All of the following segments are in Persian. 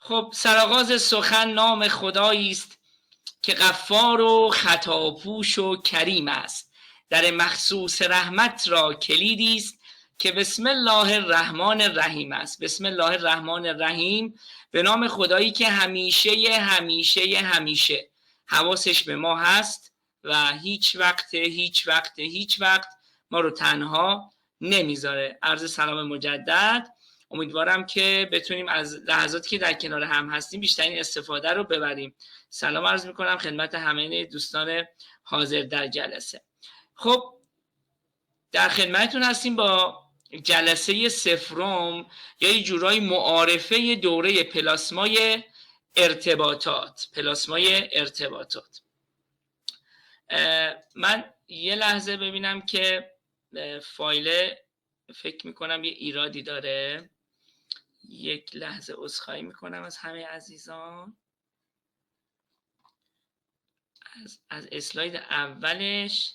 خب سرآغاز سخن نام خدایی است که غفار و خطاپوش و کریم است. در مخصوص رحمت را کلیدی است که بسم الله الرحمن الرحیم است. بسم الله الرحمن الرحیم، به نام خدایی که همیشه همیشه همیشه حواسش به ما هست و هیچ وقت ما رو تنها نمیذاره. عرض سلام مجدد. امیدوارم که بتونیم از لحظاتی که در کنار هم هستیم بیشترین استفاده رو ببریم. سلام عرض میکنم خدمت همه دوستان حاضر در جلسه. خب در خدمتتون هستیم با جلسه صفرم یا یه جورای معارفه دوره پلاسمای ارتباطات. من یه لحظه ببینم که فایل فکر میکنم یه ایرادی داره. یک لحظه عذرخواهی میکنم از همه عزیزان. از اسلاید اولش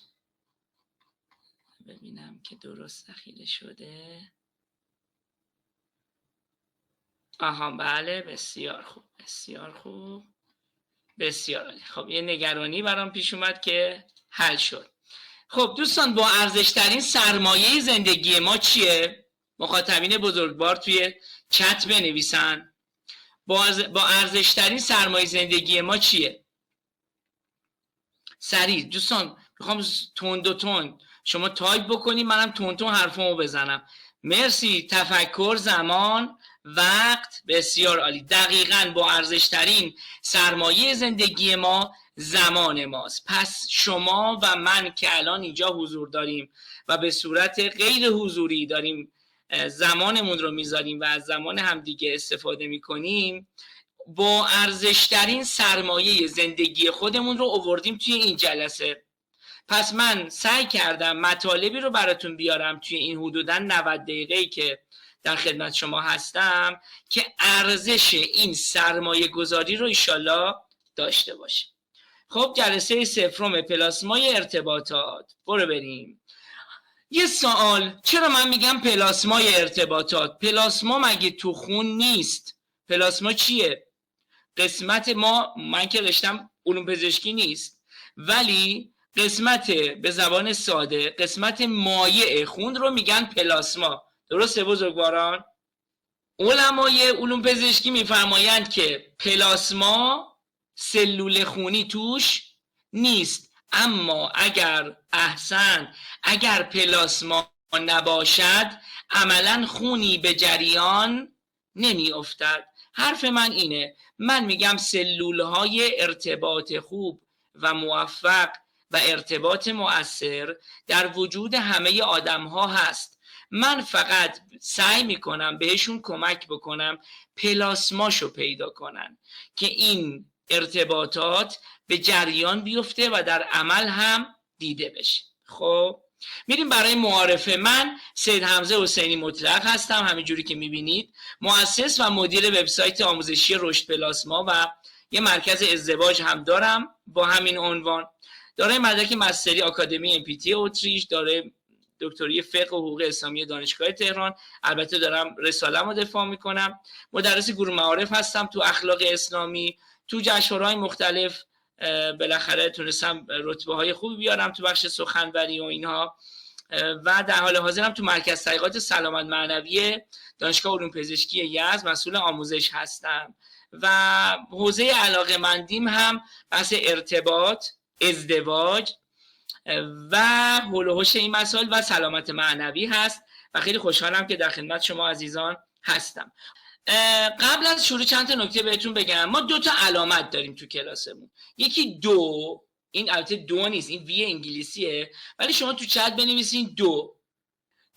ببینم که درست ذخیره شده. آها بله، بسیار خوب بسیار عالی. خب یه نگرانی برام پیش اومد که حل شد. خب دوستان، با ارزشترین سرمایه زندگی ما چیه؟ مخاطبین بزرگوار توی چت بنویسن. با ارزشترین سرمایه زندگی ما چیه؟ سریع دوستان، میخوام تند شما تایپ بکنید، منم تند حرفمو بزنم. مرسی. تفکر، زمان، وقت. بسیار عالی. دقیقاً با ارزشترین سرمایه زندگی ما زمان ماست. پس شما و من که الان اینجا حضور داریم و به صورت غیر حضوری داریم زمانمون رو میذاریم و از زمان همدیگه استفاده میکنیم، با ارزشترین سرمایه زندگی خودمون رو آوردیم توی این جلسه. پس من سعی کردم مطالبی رو براتون بیارم توی این حدوداً 90 دقیقه‌ای که در خدمت شما هستم که ارزش این سرمایه گذاری رو انشالله داشته باشه. خب جلسه صفرم پلاسمای ارتباطات. برو بریم. یه سوال، چرا من میگم پلاسمای ارتباطات؟ پلاسما مگه تو خون نیست؟ پلاسما چیه؟ قسمت من که رشتم علوم پزشکی نیست، ولی قسمت به زبان ساده قسمت مایع خون رو میگن پلاسما. درسته بزرگواران؟ علمای علوم پزشکی میفرمایند که پلاسما سلول خونی توش نیست، اما اگر پلاسما نباشد عملا خونی به جریان نمی افتد. حرف من اینه، من میگم سلولهای ارتباط خوب و موفق و ارتباط مؤثر در وجود همه آدم ها هست. من فقط سعی میکنم بهشون کمک بکنم پلاسماشو پیدا کنن که این ارتباطات به جریان بیفته و در عمل هم دیده بشه. خب میریم برای معارفه. من سید حمزه حسینی مطلق هستم، همینجوری که میبینید، مؤسس و مدیر وبسایت آموزشی رشد پلاسما و یه مرکز ازدواج هم دارم با همین عنوان. دارای مدرک مستری آکادمی MPT اتریش، دارای دکتری فقه و حقوق اسلامی دانشگاه تهران. البته دارم رساله‌مو دفاع میکنم. مدرس گروه معارف هستم تو اخلاق اسلامی. تو جشنواره‌های مختلف بالاخره تونستم رتبه های خوبی بیارم تو بخش سخنوری و اینها، و در حال حاضرم تو مرکز تحقیقات سلامت معنوی دانشگاه علوم پزشکی یزد مسئول آموزش هستم و حوزه علاقه‌مندیم هم بحث ارتباط، ازدواج و حول و حوش این مسائل و سلامت معنوی هست و خیلی خوشحالم که در خدمت شما عزیزان هستم. قبل از شروع چند تا نکته بهتون بگم. ما 2 تا علامت داریم تو کلاسمون. یکی دو، این البته دو نیست، این وی انگلیسیه، ولی شما تو چت بنویسین دو.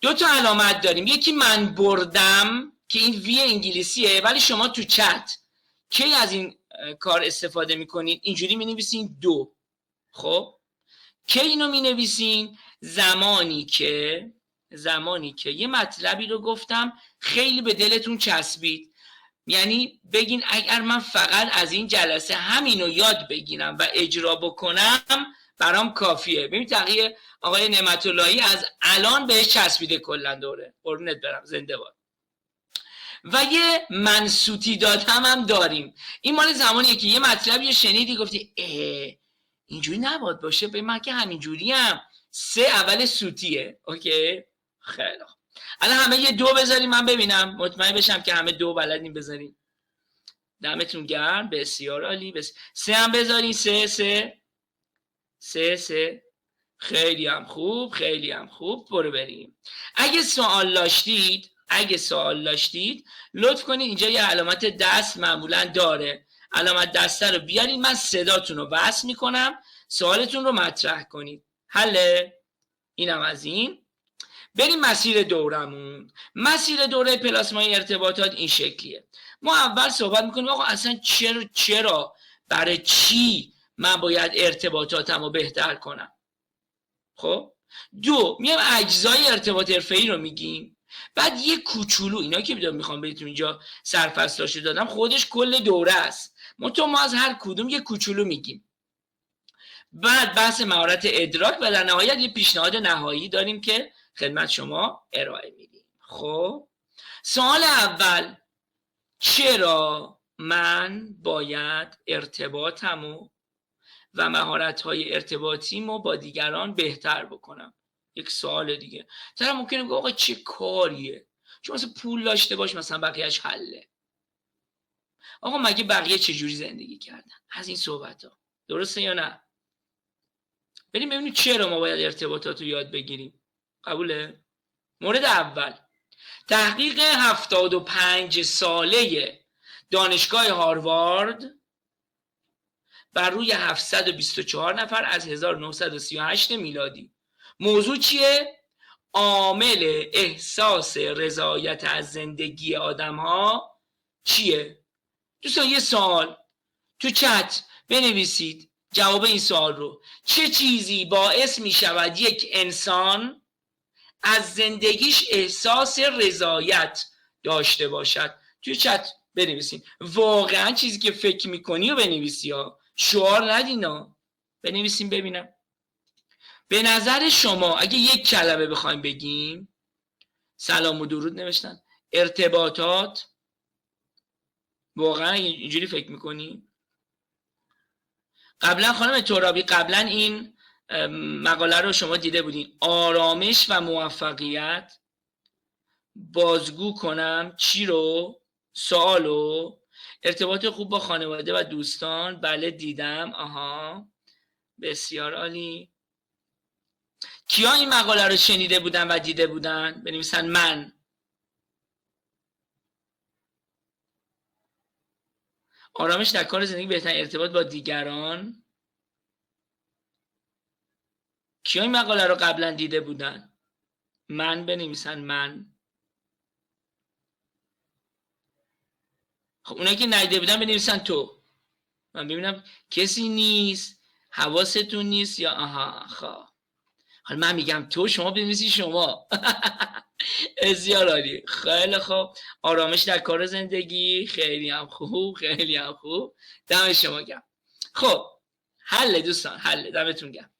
2 تا علامت داریم. یکی من بردم که این وی انگلیسیه، ولی شما تو چت کی از این کار استفاده میکنین؟ اینجوری مینویسین دو. خب کی اینو مینویسین؟ زمانی که یه مطلبی رو گفتم خیلی به دلتون چسبید، یعنی بگین اگر من فقط از این جلسه همینو یاد بگیرم و اجرا بکنم برام کافیه. ببین تقیه آقای نعمت اللهی از الان بهش چسبیده کلا دوره. قربونت برم، زنده باد. و یه منصوتی دادم هم داریم. این مال زمانیه که یه مطلبی شنیدی گفتی اینجوری نباید باشه، به من که همینجوری هم سه اول سوتیه. اوکی خیلی خوب. الان همه یه دو بذاریم من ببینم، مطمئن بشم که همه دو بلدین بذاریم. دمتون گرم، بسیار عالی. سه هم بذارین، سه. خیلی هم خوب، خیلی هم خوب. برو بریم. اگه سوال داشتید لطف کنید اینجا یه علامت دست معمولا داره، علامت دسته رو بیارید، من صداتون رو بس میکنم، سوالتون رو مطرح کنید. حله؟ اینم از این. بریم مسیر دورمون. مسیر دوره پلاسمای ارتباطات این شکلیه. ما اول صحبت میکنیم آقا اصلا چرا برای چی من باید ارتباطاتم رو بهتر کنم. خب دو، میام اجزای ارتباط حرفه‌ای رو میگیم. بعد یه کوچولو، اینا که میخوام بهتون اینجا سرفصلاشو دادم، خودش کل دوره است، ما از هر کدوم یه کوچولو میگیم. بعد بحث مهارت ادراک و در نهایت یه پیشنهاد نهایی داریم که خدمت شما ارائه میدیم. خب سوال اول، چرا من باید ارتباطمو و مهارت‌های ارتباطیمو با دیگران بهتر بکنم؟ یک سوال دیگه. طرف ممکنه بگه آقا چه کاریه؟ چون مثلا پول داشته باش مثلا بقیه‌اش حله. آقا مگه بقیه چه جوری زندگی کردن؟ از این صحبت‌ها. درسته یا نه؟ بریم ببینیم چرا ما باید ارتباطات رو یاد بگیریم. قبوله؟ مورد اول، تحقیق 75 ساله دانشگاه هاروارد بر روی 724 نفر از 1938 میلادی. موضوع چیه؟ عامل احساس رضایت از زندگی آدم ها چیه؟ دوستان یه سوال تو چت بنویسید جواب این سوال رو. چه چیزی باعث می شود یک انسان از زندگیش احساس رضایت داشته باشد؟ توی چت بنویسین. واقعا چیزی که فکر میکنی رو بنویسی ها، شعار ندینا. بنویسین ببینم. به نظر شما اگه یک کلمه بخوایم بگیم، سلام و درود نوشتن، ارتباطات، واقعا اینجوری فکر میکنی؟ قبلا خانم ترابی، قبلا این مقاله رو شما دیده بودین. آرامش و موفقیت. بازگو کنم چی رو؟ سوالو. ارتباط خوب با خانواده و دوستان. بله دیدم. آها بسیار عالی. کیا این مقاله رو شنیده بودن و دیده بودن؟ بنویسن من. آرامش در کار زندگی، بهترین ارتباط با دیگران. کیا این مقاله رو قبلا دیده بودن؟ من بنویسن من. خب اونایی که ندیده بودن بنویسن تو. من ببینم کسی نیست، حواستون نیست یا آها. خب حالا من میگم تو، شما بنویسی شما. بسیار عالی. خیلی خوب. آرامش در کار زندگی، خیلی هم خوب، خیلی هم خوب. دم شما گرم. خب حل دوستان، حل. دمتون گرم.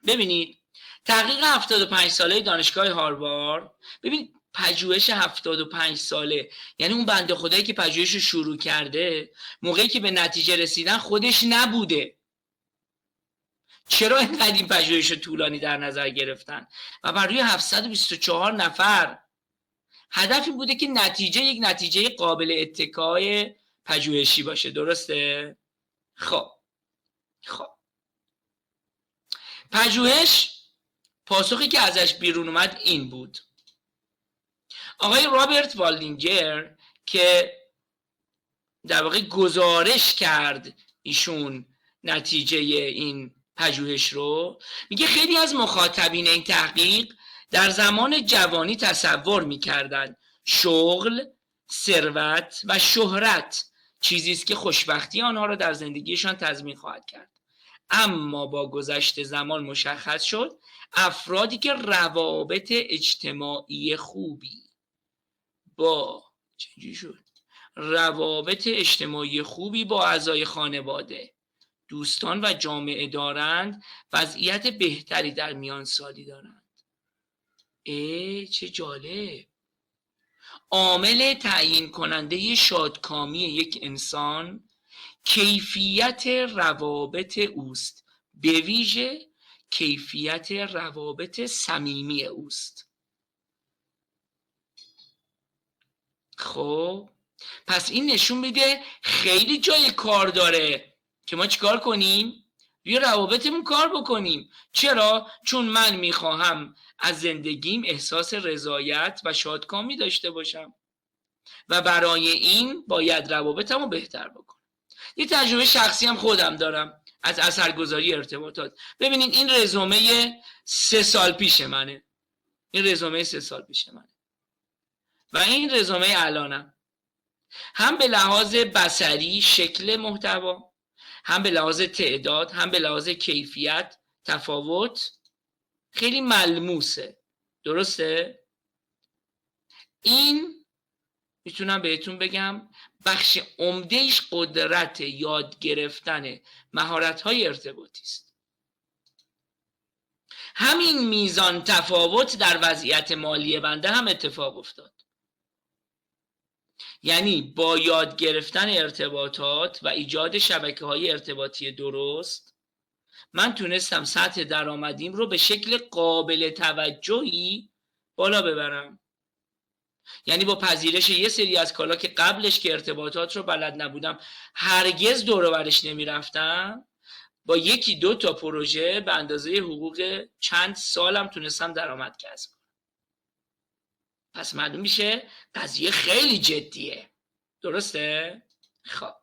ببینید تحقیق 75 ساله دانشگاه هاروارد. ببینید پژوهش 75 ساله، یعنی اون بنده خدایی که پژوهش رو شروع کرده موقعی که به نتیجه رسیدن خودش نبوده. چرا اینقدر این پژوهش طولانی در نظر گرفتن؟ و بر روی 724 نفر. هدف این بوده که نتیجه یک نتیجه قابل اتکای پژوهشی باشه. درسته؟ خب پژوهش پاسخی که ازش بیرون اومد این بود. آقای رابرت والدینگر که در واقع گزارش کرد ایشون نتیجه این پژوهش رو، میگه خیلی از مخاطبین این تحقیق در زمان جوانی تصور میکردند شغل، ثروت و شهرت چیزی است که خوشبختی آنها را در زندگیشان تضمین خواهد کرد. اما با گذشت زمان مشخص شد افرادی که روابط اجتماعی خوبی با اعضای خانواده، دوستان و جامعه دارند وضعیت بهتری در میان سالی دارند. چه جالب. عامل تعیین کننده شادکامی یک انسان کیفیت روابط اوست، به ویژه کیفیت روابط صمیمی اوست. خب پس این نشون میده خیلی جای کار داره که ما چیکار کنیم؟ روی روابطمون کار بکنیم. چرا؟ چون من میخواهم از زندگیم احساس رضایت و شادکامی داشته باشم و برای این باید روابطمو بهتر بکنم. یه تجربه شخصی هم خودم دارم از اثرگذاری ارتباطات. ببینید این رزومه 3 سال پیش منه، این رزومه 3 سال پیش منه و این رزومه الانم. هم به لحاظ بصری شکل محتوا، هم به لحاظ تعداد، هم به لحاظ کیفیت تفاوت خیلی ملموسه. درسته؟ این میتونم بهتون بگم بخش عمدهش قدرت یاد گرفتن مهارت‌های ارتباطی است. همین میزان تفاوت در وضعیت مالی بنده هم اتفاق افتاد. یعنی با یاد گرفتن ارتباطات و ایجاد شبکه‌های ارتباطی درست، من تونستم سطح درآمدیم رو به شکل قابل توجهی بالا ببرم. یعنی با پذیرش یه سری از کالا که قبلش که ارتباطات رو بلد نبودم هرگز دور و برش نمیرفتم، با 1-2 تا پروژه به اندازه حقوق چند سالم تونستم درآمد کسب کنم. پس معلوم میشه قضیه خیلی جدیه. درسته؟ خب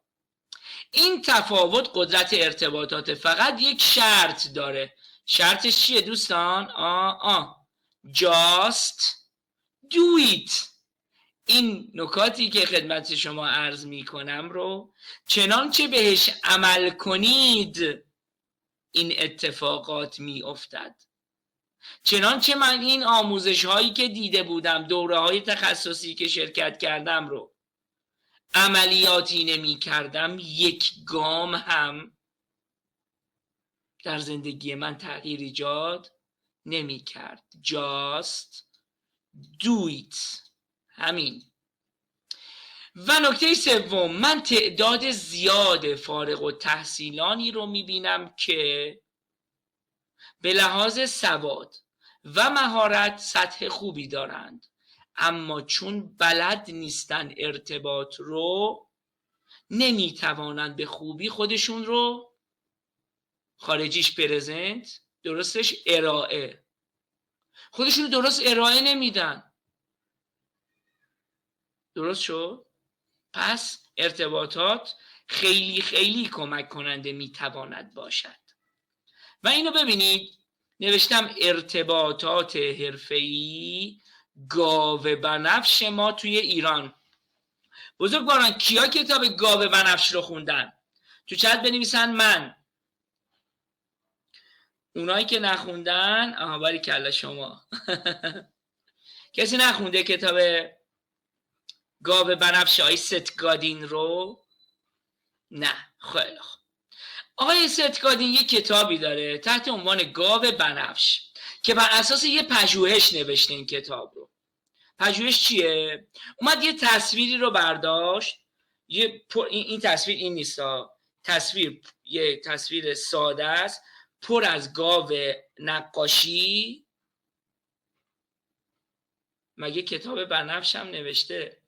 این تفاوت قدرت ارتباطات فقط یک شرط داره. شرطش چیه دوستان؟ Just do it. این نکاتی که خدمت شما عرض می کنم رو چنانچه بهش عمل کنید این اتفاقات می افتد. چنانچه من این آموزش هایی که دیده بودم، دوره های تخصصی که شرکت کردم رو عملیاتی نمی کردم، یک گام هم در زندگی من تغییر ایجاد نمی کرد. Just do it. همین. و نکته سوم، من تعداد زیاد فارغ التحصیلانی رو میبینم که به لحاظ سواد و مهارت سطح خوبی دارند، اما چون بلد نیستن ارتباط رو، نمیتوانند به خوبی خودشون رو، خارجیش پرزنت، درستش ارائه، خودشون رو درست ارائه نمیدن. درست شد؟ پس ارتباطات خیلی خیلی کمک کننده میتواند باشد. و اینو ببینید نوشتم ارتباطات حرفه‌ای گاو بنفش ما توی ایران. بزرگواران کیا کتاب گاو بنفش رو خوندن؟ تو چت بنویسن من. اونایی که نخوندن باریکلا شما. کسی نخونده کتاب گاو بنفش آقای ست گادین رو؟ نه. خیلی خوب. آقای ست گادین یک کتابی داره تحت عنوان گاو بنفش که بر اساس یه پژوهش نوشته این کتاب رو. پژوهش چیه؟ اومد یه تصویری رو برداشت، این تصویر این نیستا، یه تصویر ساده است پر از گاو نقاشی. مگه کتاب بنفش هم نوشته؟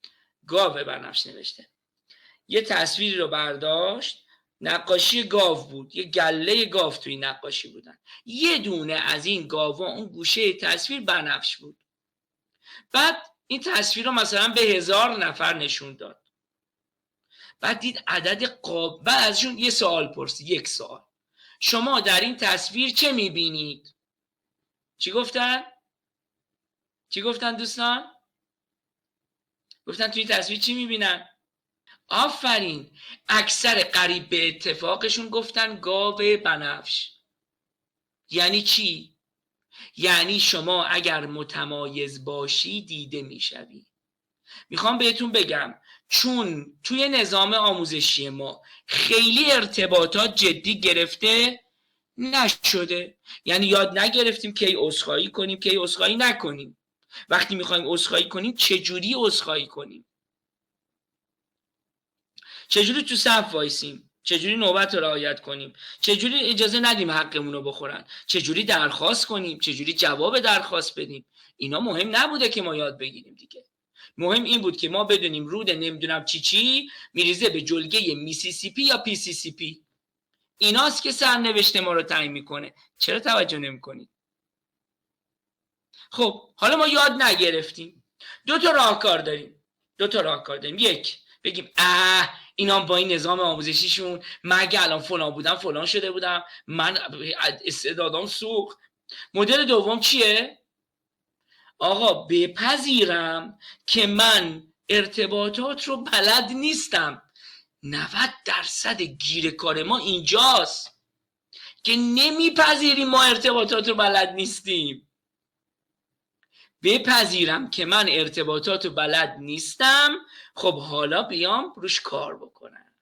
گاو بنفش نوشته. یه تصویری رو برداشت، نقاشی گاو بود، یه گله گاو توی نقاشی بودن، یه دونه از این گاوا اون گوشه تصویر بنفش بود. بعد این تصویر رو مثلا به 1000 نفر نشون داد. بعد دید عدد بعد ازشون یه سوال پرسید، یک سوال: شما در این تصویر چه میبینید؟ چی گفتن؟ چی گفتن دوستان؟ گفتن توی این تصویر چی میبینن؟ آفرین. اکثر قریب به اتفاقشون گفتن گاو بنفش. یعنی چی؟ یعنی شما اگر متمایز باشی دیده میشوی. میخوام بهتون بگم چون توی نظام آموزشی ما خیلی ارتباطات جدی گرفته نشده، یعنی یاد نگرفتیم کی عذرخواهی کنیم کی عذرخواهی نکنیم. وقتی میخوایم عذرخواهی کنیم چجوری عذرخواهی کنیم؟ چجوری تو صف وایسیم؟ چجوری نوبت رو رعایت کنیم؟ چجوری اجازه ندیم حقمون رو بخورن؟ چجوری درخواست کنیم؟ چجوری جواب درخواست بدیم؟ اینا مهم نبوده که ما یاد بگیریم دیگه. مهم این بود که ما بدونیم رود نمیدونم چی میریزه به جلگه میسیسیپی یا پیسیسیپی. ایناست که سرنوشت ما رو تعیین میکنه. چرا توجه نمیکنید؟ خب حالا ما یاد نگرفتیم. دو تا راهکار داریم. یک، بگیم اینا با این نظام آموزشیشون من اگه الان فلان بودم فلان شده بودم، من استعدادام سوخت. مدل دوم چیه؟ آقا بپذیرم که من ارتباطات رو بلد نیستم. 90% گیر کار ما اینجاست که نمیپذیریم ما ارتباطات رو بلد نیستیم. بپذیرم که من ارتباطات رو بلد نیستم، خب حالا بیام روش کار بکنم.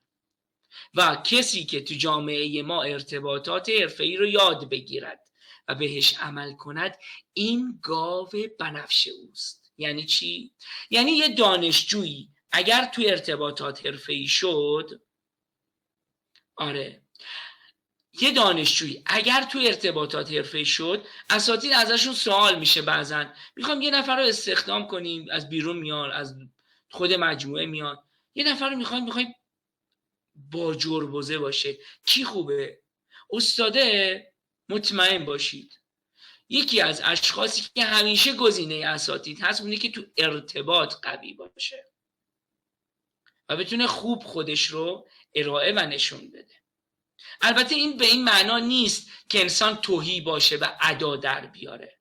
و کسی که تو جامعه ما ارتباطات حرفه‌ای رو یاد بگیرد و بهش عمل کند، این گاو بنفشه اوست. یعنی چی؟ یعنی یه دانشجویی اگر تو ارتباطات حرفه‌ای شد، یه دانشجویی اگر تو ارتباطات حرفه‌ای شد، اساتید ازشون سوال میشه بعضن، میخوام یه نفر رو استخدام کنیم، از بیرون میان، از خود مجموعه میان، یه نفر رو میخوایم با جربوزه باشه. کی خوبه؟ استاده؟ مطمئن باشید یکی از اشخاصی که همیشه گزینه اساتید هست اونه که تو ارتباط قوی باشه و بتونه خوب خودش رو ارائه و نشون بده. البته این به این معنا نیست که انسان تهی باشه و ادا در بیاره،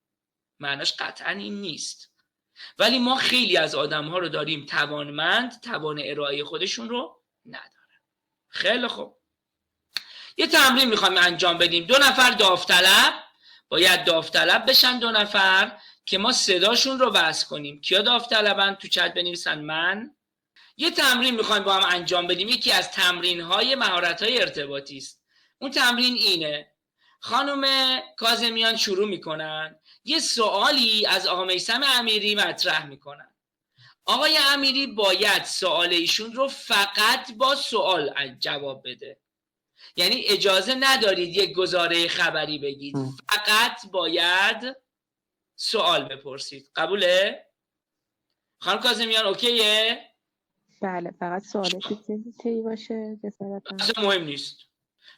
معناش قطعا این نیست. ولی ما خیلی از آدم‌ها رو داریم توانمند، توان ارائه خودشون رو ندارن. خیلی خوب، یه تمرین میخوایم انجام بدیم. 2 نفر داوطلب باید داوطلب بشن، 2 نفر که ما صداشون رو بس کنیم. کیا داوطلبن؟ تو چت بنویسن من. یه تمرین میخوایم با هم انجام بدیم، یکی از تمرین‌های مهارت‌های ارتباطی است. اون تمرین اینه: خانم کاظمیان شروع میکنن، یه سوالی از آقا میثم امیری مطرح میکنن. آقای امیری باید سوال ایشون رو فقط با سوال جواب بده. یعنی اجازه ندارید یک گزاره خبری بگید، فقط باید سوال بپرسید. قبوله؟ خانم کاظمیان اوکیه؟ بله، فقط سوالش چی باشه اصلا مهم نیست،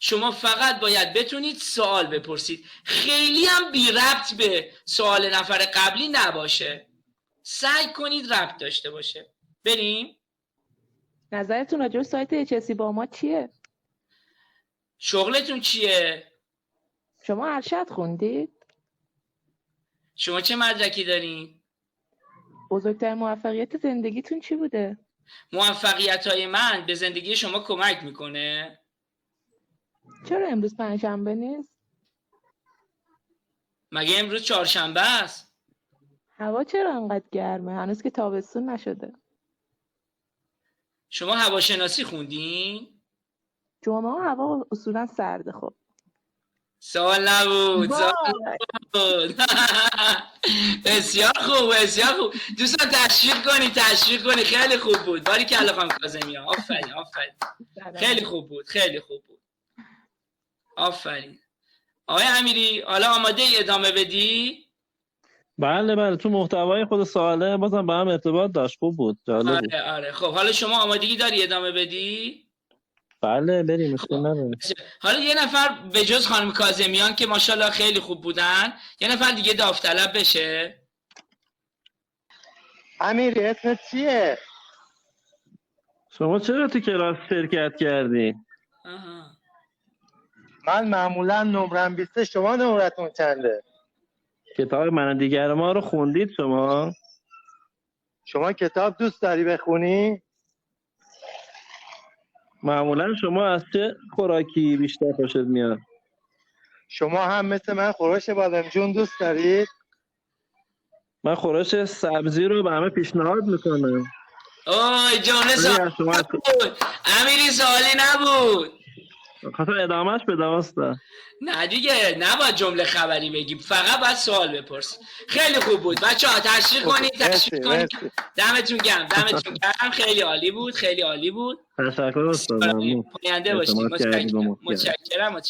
شما فقط باید بتونید سوال بپرسید. خیلی هم بی ربط به سوال نفر قبلی نباشه، سعی کنید ربط داشته باشه. بریم. نظرتون راجع به سایت HSC با ما چیه؟ شغلتون چیه؟ شما ارشد خوندید؟ شما چه مدرکی دارین؟ بزرگترین موفقیت زندگیتون چی بوده؟ موفقیت‌های من به زندگی شما کمک میکنه؟ چرا امروز پنجشنبه نیست؟ مگه امروز چهارشنبه است؟ هوا چرا انقدر گرمه؟ هنوز که تابستون نشده. شما هواشناسی خوندین؟ جمعه هوا اصولا سرده. خب سوال نبود. بسیار خوب، بسیار خوب. دوستان تشویق کنی. خیلی خوب بود. باریکلا خانم کاظمیان. آفرین. خیلی خوب بود. آفرین. آقای امیری حالا آماده ای ادامه بدی؟ بله تو محتوای خود سواله بازم با هم ارتباط داشت. خوب بود، جالب بود. آره. خب حالا شما آمادگی داری ادامه بدی؟ بله بریم، مشکل نداره. حالا یه نفر به جز خانم کاظمیان که ماشاءالله خیلی خوب بودن، یه نفر دیگه داوطلب بشه. امیر اسمت چیه؟ شما چرا تو کلاس شرکت کردی؟ من معمولا نمرم 20، شما نمرتون چنده؟ کتاب من دیگر ما رو خوندید شما؟ شما کتاب دوست داری بخونی؟ معمولا شما از چه خوراکی بیشتر خوشت میاد؟ شما هم مثل من خورش بادمجون دوست دارید؟ من خورش سبزی رو به همه پیشنهاد میکنم. اوه جمله سوالی نبود. امیری سوالی نبود. خاطر ادامهش بده واسطه. نه دیگه نباید جمله خبری بگیم، فقط باید سوال بپرس. خیلی خوب بود بچه‌ها، تشویق کنید تشویق کنید. دمتون گرم، دمتون گرم، خیلی عالی بود، خیلی عالی بود. تشکر استاد، ممنون. پاینده باشید. متشکرم.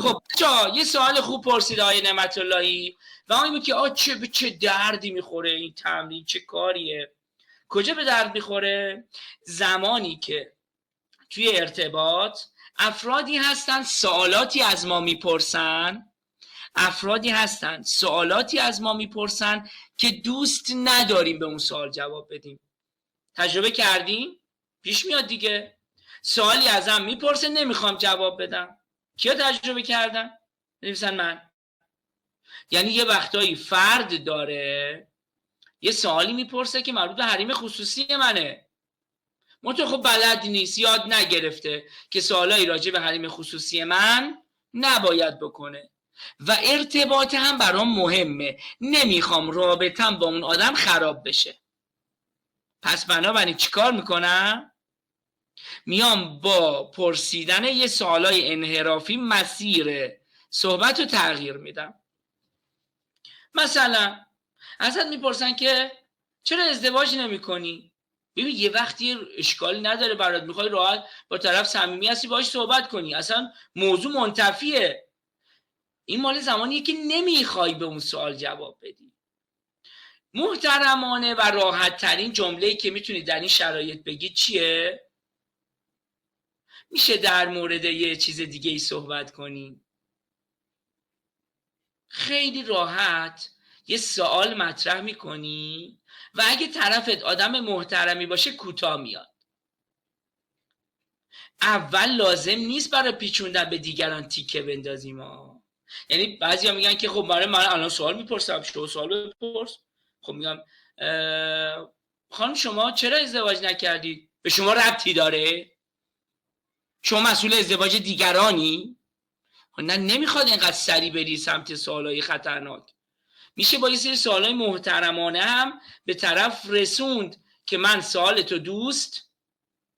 خب بچه‌ها یه سوال خوب پرسید آقای نعمت اللهی و اون بود که به چه دردی میخوره این تمرین، چه کاریه؟ کجا به درد میخوره؟ زمانی که توی ارتباط افرادی هستن سوالاتی از ما میپرسن که دوست نداریم به اون سوال جواب بدیم. تجربه کردیم؟ پیش میاد دیگه. سوالی ازم میپرسه نمیخوام جواب بدم. کیا تجربه کردن؟ بنویسن من. یعنی یه وقتایی فرد داره یه سوالی میپرسه که مربوط به حریم خصوصی منه، منطقه خب بلد نیست، یاد نگرفته که سوالایی راجع به حریم خصوصی من نباید بکنه و ارتباط هم برام مهمه، نمیخوام رابطم با اون آدم خراب بشه. پس بنابراین چیکار میکنم؟ میام با پرسیدن یه سوالای انحرافی مسیر صحبت رو تغییر میدم. مثلا ازت میپرسن که چرا ازدواج نمیکنی؟ ببین یه وقتی اشکالی نداره برات، میخوای راحت با طرف صمیمی هستی باهاش صحبت کنی، اصلا موضوع منتفیه. این مال زمانیه که نمیخوای به اون سوال جواب بدی. محترمانه و راحت ترین جمله‌ای که میتونی در این شرایط بگی چیه؟ میشه در مورد یه چیز دیگه ای صحبت کنی؟ خیلی راحت یه سوال مطرح میکنی و اگه طرفت آدم محترمی باشه کوتاه میاد. اول لازم نیست برای پیچوندن به دیگران تیکه بندازیم ها. یعنی بعضیا میگن که خب من الان سوال میپرسم، شما سوال بپرس. خب میگم خانم شما چرا ازدواج نکردید؟ به شما ربطی داره؟ شما مسئول ازدواج دیگرانی؟ نه، نمیخواد اینقدر سریع بری سمت سوالای خطرناک. میشه با یه سری سوالای محترمانه هم به طرف رسوند که من سوالتو دوست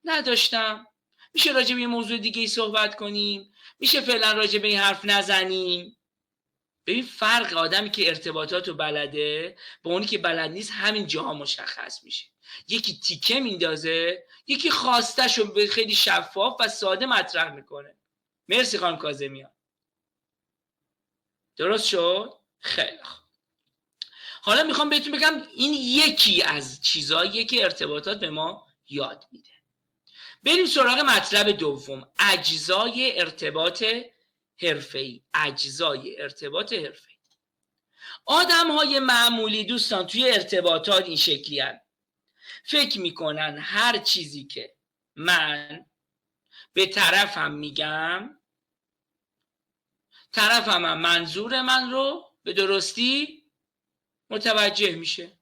نداشتم. میشه راجع به یه موضوع دیگه ای صحبت کنیم، میشه فعلا راجع به این حرف نزنیم. ببین فرق آدمی که ارتباطاتو بلده با اونی که بلد نیست همین جاها مشخص میشه. یکی تیکه میندازه، یکی خواستشو خیلی شفاف و ساده مطرح میکنه. مرسی خانم کاظمیان. درست شد؟ خیلی خوب. حالا میخوام بهتون بگم این یکی از چیزاییه که ارتباطات به ما یاد میده. بریم سراغ مطلب دوم، اجزای ارتباط حرفه‌ای. آدم‌های معمولی دوستان توی ارتباطات این شکلی هستند. فکر میکنن هر چیزی که من به طرفم میگم، طرفم هم منظور من رو به درستی متوجه میشه.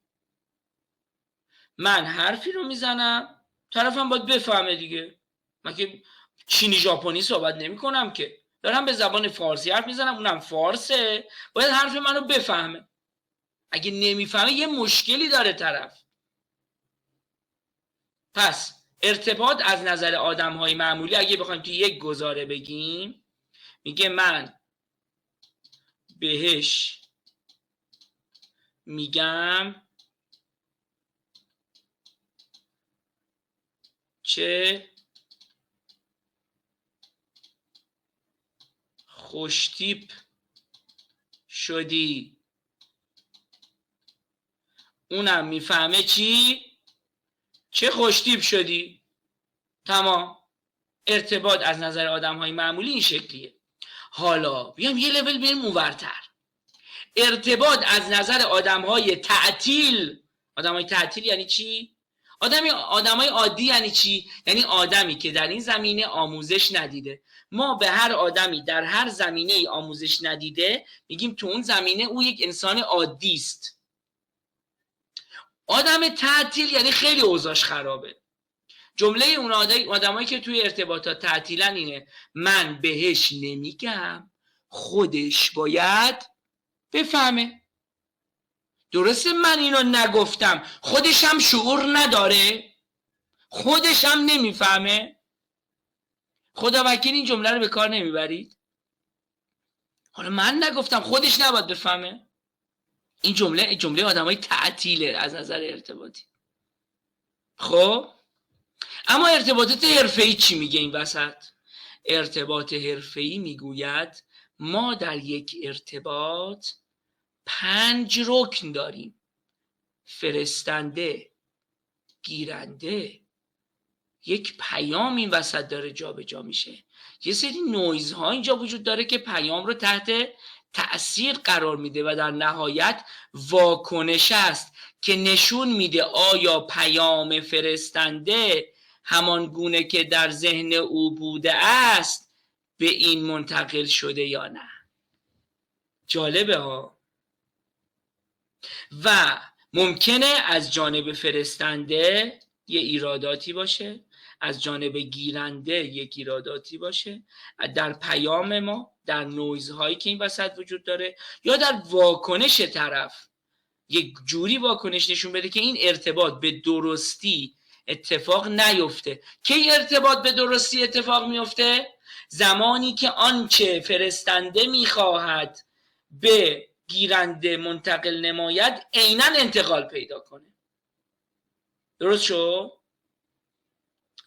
من حرفی رو میزنم، طرفم باید بفهمه دیگه. من که چینی ژاپنی صحبت نمی کنم که، دارم به زبان فارسی حرف میزنم، اونم فارسه، باید حرف منو بفهمه. اگه نمیفهمه یه مشکلی داره طرف. پس ارتباط از نظر آدم‌های معمولی اگه بخوایم توی یک گزاره بگیم، میگه من بهش میگم چه خوشتیپ شدی. اونم میفهمه چی؟ چه خوشتیپ شدی. تمام. ارتباط از نظر آدم‌های معمولی این شکلیه. حالا بیام یه لول بریم اونورتر. ارتباط از نظر آدم‌های تعطیل. آدم‌های تعطیل یعنی چی؟ آدمای عادی یعنی چی؟ یعنی آدمی که در این زمینه آموزش ندیده. ما به هر آدمی در هر زمینه ای آموزش ندیده میگیم تو اون زمینه او یک انسان عادی است. آدم تعطیل یعنی خیلی اوضاعش خرابه. جمله اون آدمایی که توی ارتباطات تعطیلن اینه: من بهش نمیگم، خودش باید بفهمه. درسته من اینو نگفتم، خودش هم شعور نداره، خودش هم نمیفهمه، خدا وکیل این جمله رو به کار نمیبرید؟ حالا من نگفتم، خودش نباید بفهمه. این جمله آدمای تعطیله از نظر ارتباطی. خب اما ارتباطات حرفه‌ای چی میگه این وسط؟ ارتباط حرفه‌ای میگوید ما در یک ارتباط 5 رکن داریم: فرستنده، گیرنده، یک پیام این وسط داره جابجا میشه، یه سری نویزها اینجا وجود داره که پیام رو تحت تأثیر قرار میده و در نهایت واکنش است که نشون میده آیا پیام فرستنده همان گونه که در ذهن او بوده است به این منتقل شده یا نه. جالبه ها. و ممکنه از جانب فرستنده یه ایراداتی باشه، از جانب گیرنده یک ایراداتی باشه، در پیام ما، در نویزهایی که این وسط وجود داره، یا در واکنش طرف یک جوری واکنش نشون بده که این ارتباط به درستی اتفاق نیفته. کی ارتباط به درستی اتفاق میفته؟ زمانی که آنچه فرستنده میخواهد به گیرنده منتقل نماید عیناً انتقال پیدا کنه. درست شو؟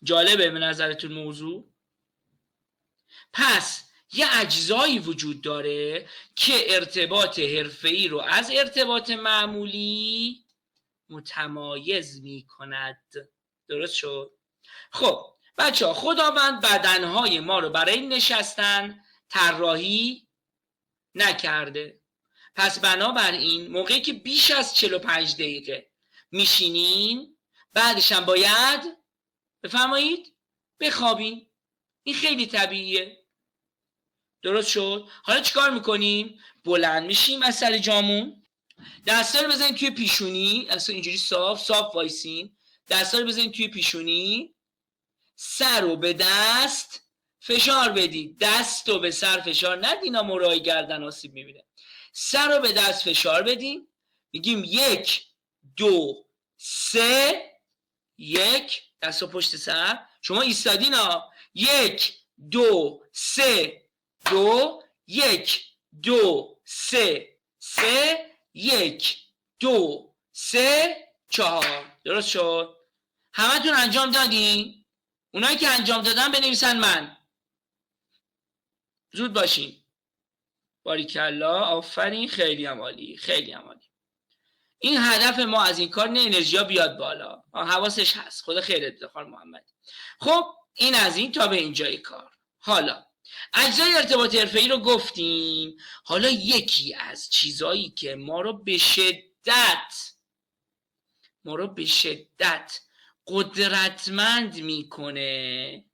جالبه به نظرتون موضوع؟ پس یه اجزایی وجود داره که ارتباط حرفه‌ای رو از ارتباط معمولی متمایز می کند. درست شد؟ خب بچه ها، خداوند بدنهای ما رو برای نشستن طراحی نکرده. پس بنابراین موقعی که بیش از 45 دقیقه میشینیم، بعدش هم باید بفرمایید بخوابیم. این خیلی طبیعیه. درست شد؟ حالا چیکار میکنیم؟ بلند میشیم از سر جامون، دستا رو بزنید توی پیشونی، اصلا اینجوری صاف وایسین، دستا رو بزنید توی پیشونی، سر رو به دست فشار بدید. دست رو به سر فشار ندین، مرای گردن آسیب میبینه. سر رو به دست فشار بدیم، میگیم 1 2 3. 1 دست رو پشت سر، شما ایستادین ها. 1 2 3 2 1 2 3 3 1 2 3 4. درست شد؟ همتون انجام دادین؟ اونایی که انجام دادن بنویسن من. زود باشین. باریکلا، آفرین، خیلی هم عالی، خیلی هم عالی. این هدف ما از این کار، نه انرژیا بیاد بالا. حواسش هست. خدا خیرت بده خانم محمد. خب این از این تا به اینجای کار. حالا اجزای ارتباط حرفه‌ای رو گفتیم. حالا یکی از چیزایی که ما رو به شدت قدرتمند میکنه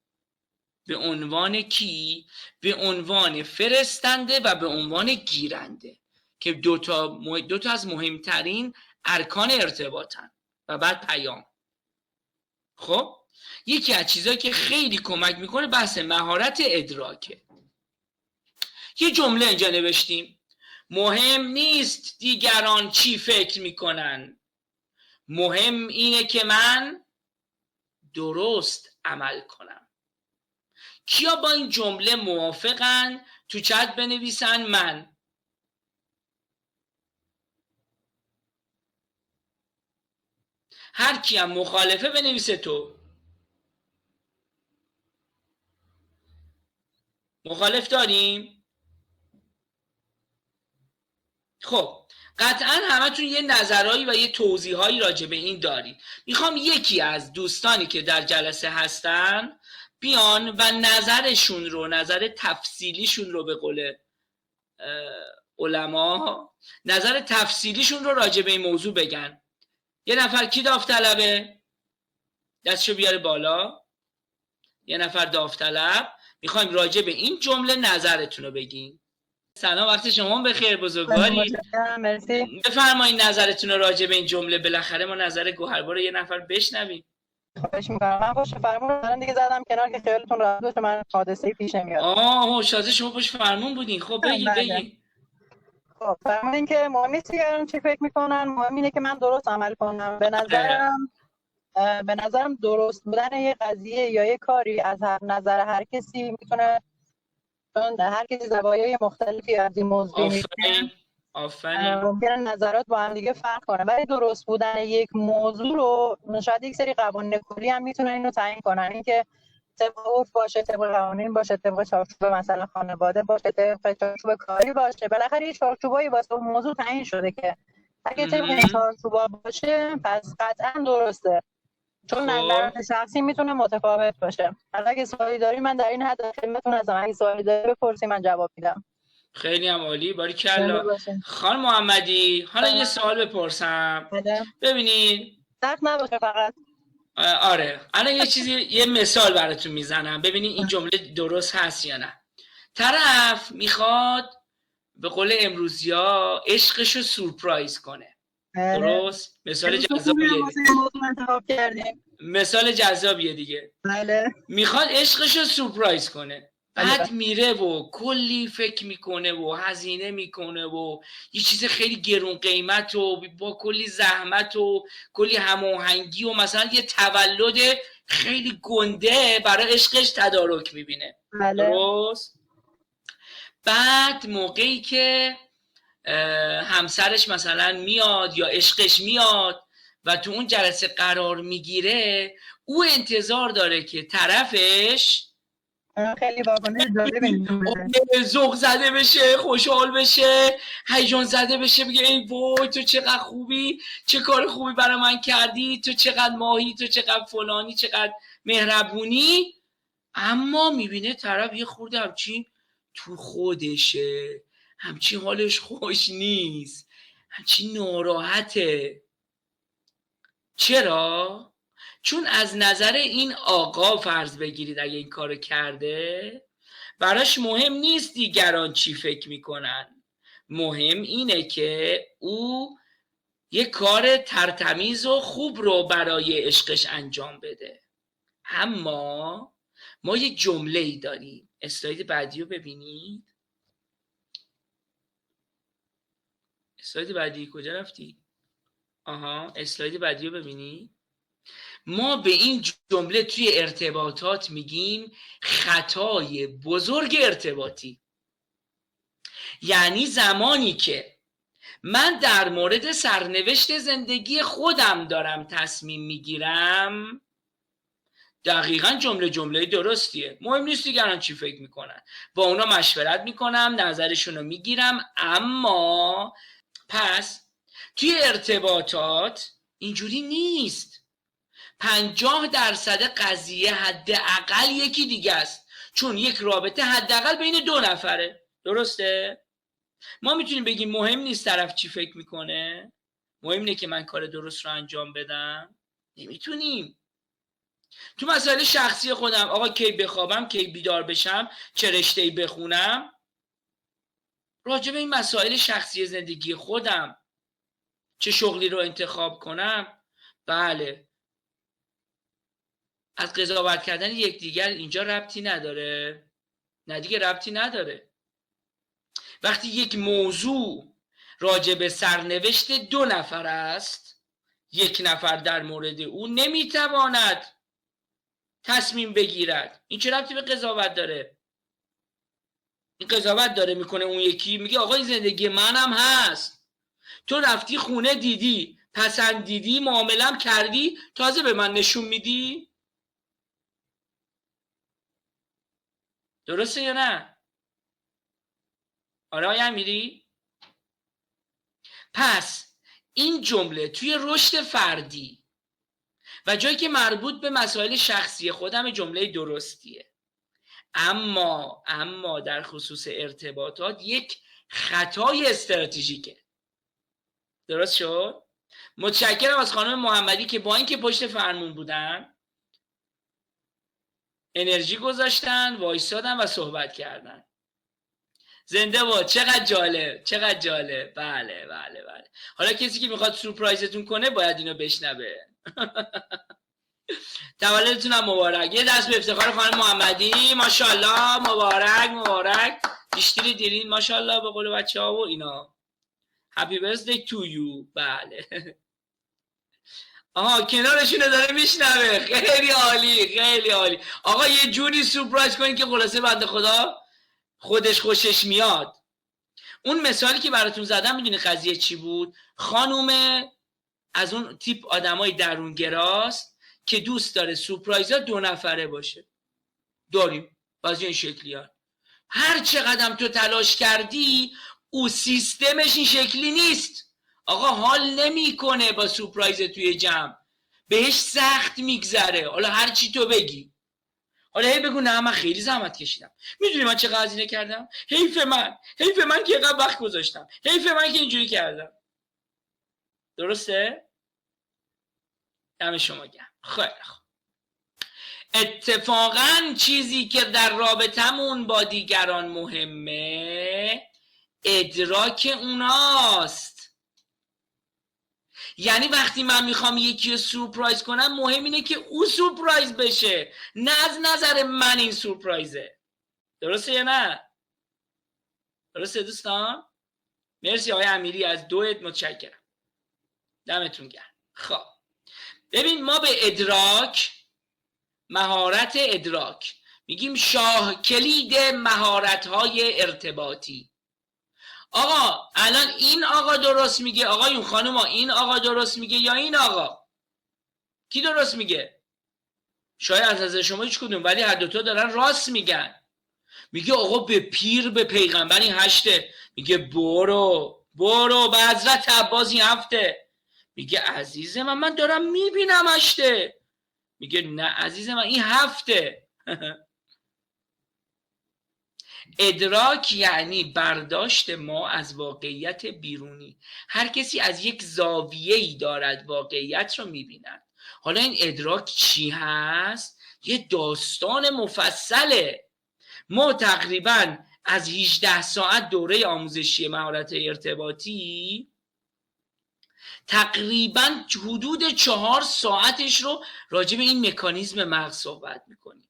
به عنوان کی؟ به عنوان فرستنده و به عنوان گیرنده، که دو تا از مهمترین ارکان ارتباطن و بعد پیام. خب یکی از چیزایی که خیلی کمک میکنه بحث مهارت ادراکه. یه جمله اینجا نوشتیم: مهم نیست دیگران چی فکر میکنن، مهم اینه که من درست عمل کنم. کیا با این جمله موافقن؟ تو چت بنویسن من. هر کی هم مخالفه بنویسه تو. مخالف داریم؟ خب قطعا همتون یه نظرهایی و یه توضیحایی راجع به این دارید. میخوام یکی از دوستانی که در جلسه هستن بیان و نظر تفصیلیشون رو، به قول علما نظر تفصیلیشون رو راجع به این موضوع بگن. یه نفر کی داوطلبه؟ دستشو بیاره بالا. یه نفر داوطلب. میخوایم راجع به این جمله نظرتون رو بگین. سلام، وقت شما بخیر بزرگواری. بفرمایید نظرتون رو راجع به این جمله. بالاخره ما نظر گوهربار رو یه نفر بشنویم. خواهش می‌کنم. من پشت فرمون الان دیگه زدم کنار که خیالتون راحت باشه، من حادثه‌ای پیش نمیاد. شازه شما پشت فرمون بودین. خب بگین. خب فرمودین که مهم نیست دیگران چی فکر میکنن، مهم اینه که من درست عمل کنم. به نظرم به نظرم درست بودن یه قضیه یا یه کاری از هر نظر هر کسی میتونه، چون هر کسی زوایای مختلفی از این موضوع آفرین آفرین. ممکنه نظرات با هم دیگه فرق کنه، ولی درست بودن یک موضوع رو شاید یک سری قوانین کلی هم میتونن اینو تعیین کنن، اینکه طبق عرف باشه، طبق قوانین باشه، طبق چارچوب مثلا خانواده باشه، طبق چارچوب کاری باشه، بالاخره یه چارچوبایی واسه اون موضوع تعیین شده که اگه طبق این چارچوبا باشه پس قطعا درسته، چون نظرات شخصی میتونه متفاوت باشه. حالا اگه سوالی داری من در این حد خدمتتون هستم، اگه سوالی داری بپرسی من جواب میدم. خیلی هم عالی، باریکلا. خانم محمدی حالا یه سوال بپرسم. ببینید سخت نباشه فقط. آره الان یه مثال براتون میزنم ببینید این جمله درست هست یا نه. طرف میخواد به قول امروزیا عشقشو سورپرایز کنه. درست؟ مثال جذابیه. مثال جذابیه دیگه. بله. میخواد عشقشو سورپرایز کنه. بعد میره و کلی فکر میکنه و هزینه میکنه و یه چیز خیلی گرون قیمت و با کلی زحمت و کلی هماهنگی و مثلا یه تولد خیلی گنده برای عشقش تدارک میبینه. بله. درست؟ بعد موقعی که همسرش مثلا میاد یا عشقش میاد و تو اون جلسه قرار میگیره، او انتظار داره که طرفش خیلی واکنش جالبی ذوق زده بشه، خوشحال بشه، هیجان زده بشه، بگه ای وای تو چقدر خوبی، چه کار خوبی برای من کردی، تو چقدر ماهی، تو چقدر فلانی، چقدر مهربونی. اما میبینه طرف یه خورده همچین تو خودشه، همچین حالش خوش نیست، همچین ناراحته. چرا؟ چون از نظر این آقا فرض بگیرید اگه این کارو کرده، براش مهم نیست دیگران چی فکر میکنن، مهم اینه که او یه کار ترتمیز و خوب رو برای عشقش انجام بده. اما ما یه جمله ای داریم، اسلاید بعدی رو ببینید. اسلاید بعدی کجا رفتی؟ آها اسلاید بعدی رو ببینید. ما به این جمله توی ارتباطات میگیم خطای بزرگ ارتباطی. یعنی زمانی که من در مورد سرنوشت زندگی خودم دارم تصمیم میگیرم، دقیقاً جمله درستیه، مهم نیست دیگران چی فکر میکنن، با اونا مشورت میکنم، نظرشون رو میگیرم. اما پس توی ارتباطات اینجوری نیست. 50% قضیه حداقل یکی دیگه است، چون یک رابطه حداقل بین دو نفره. درسته؟ ما میتونیم بگیم مهم نیست طرف چی فکر میکنه، مهم اینه که من کار درست رو انجام بدم؟ نمیتونیم. تو مسائل شخصی خودم، آقا کی بخوابم، کی بیدار بشم، چه رشته‌ای بخونم، راجع به این مسائل شخصی زندگی خودم، چه شغلی رو انتخاب کنم، بله، از قضاوت کردن یکدیگر اینجا ربطی نداره. نه دیگه ربطی نداره. وقتی یک موضوع راجع به سرنوشت دو نفر است، یک نفر در مورد او نمیتواند تصمیم بگیرد، این چه ربطی به قضاوت داره؟ این قضاوت داره میکنه، اون یکی میگه آقا این زندگی منم هست، تو رفتی خونه دیدی، پسندیدی، معاملم کردی، تازه به من نشون میدی. درسته یا نه؟ آره آیا میری؟ پس این جمله توی رشد فردی و جایی که مربوط به مسائل شخصی خودم جمله درستیه. اما در خصوص ارتباطات یک خطای استراتژیکه. درست شد؟ متشکرم از خانم محمدی که با اینکه پشت فرمون بودن انرژی گذاشتن، وایسادن و صحبت کردن. زنده باد. چقدر جالب، چقدر جالب. بله بله بله. حالا کسی که میخواد سورپرایزتون کنه باید اینو بشنوه. تولدتون هم مبارک. یه دست به افتخار خانم محمدی. ماشاءالله، مبارک مبارک. دیشتری دیرین ماشاءالله به قول بچه ها و اینا. Happy birthday to you. بله. آها کنارشونه داره میشنوه. خیلی عالی، خیلی عالی. آقا یه جوری سورپرایز کنین که خلاصه بنده خدا خودش خوشش میاد. اون مثالی که براتون زدم میدونی قضیه چی بود؟ خانوم از اون تیپ آدمای درونگراست که دوست داره سورپرایزها 2 نفره باشه. داریم بعضی این شکلی ها. هر چقدر تو تلاش کردی او سیستمش این شکلی نیست. آقا حال نمیکنه با سورپرایز توی جمع، بهش سخت میگذره. حالا هر چی تو بگی، حالا هی بگو نه من خیلی زحمت کشیدم، میدونی من چه هزینه کردم، حیف من که اینقدر وقت گذاشتم، حیف من که اینجوری کردم. درسته؟ دم شما گرم. خیلی خوب. اتفاقا چیزی که در رابطمون با دیگران مهمه ادراک اوناست. یعنی وقتی من میخوام یکی رو سورپرایز کنم مهم اینه که او سورپرایز بشه، نه از نظر من این سورپرایزه. درسته یا نه؟ درسته دوستان؟ مرسی آقای امیری از دوت، متشکرم، دمتون گرم. خب ببین ما به ادراک، مهارت ادراک میگیم شاه کلید مهارت‌های ارتباطی. آقا الان این آقا درست میگه، آقایون خانوما این آقا درست میگه یا این آقا؟ کی درست میگه؟ شاید از نظر شما هیچ کدوم، ولی هر دوتا دارن راست میگن. میگه آقا به پیر به پیغمبر این 8، میگه برو به حضرت عباس این 7. میگه عزیز من دارم میبینم 8. میگه نه عزیز من این 7. ادراک یعنی برداشت ما از واقعیت بیرونی. هر کسی از یک زاویه‌ای دارد واقعیت رو میبیند. حالا این ادراک چی هست؟ یه داستان مفصله. ما تقریبا از 18 ساعت دوره آموزشی مهارت ارتباطی تقریبا حدود 4 ساعتش رو راجع به این مکانیزم مغز صحبت میکنیم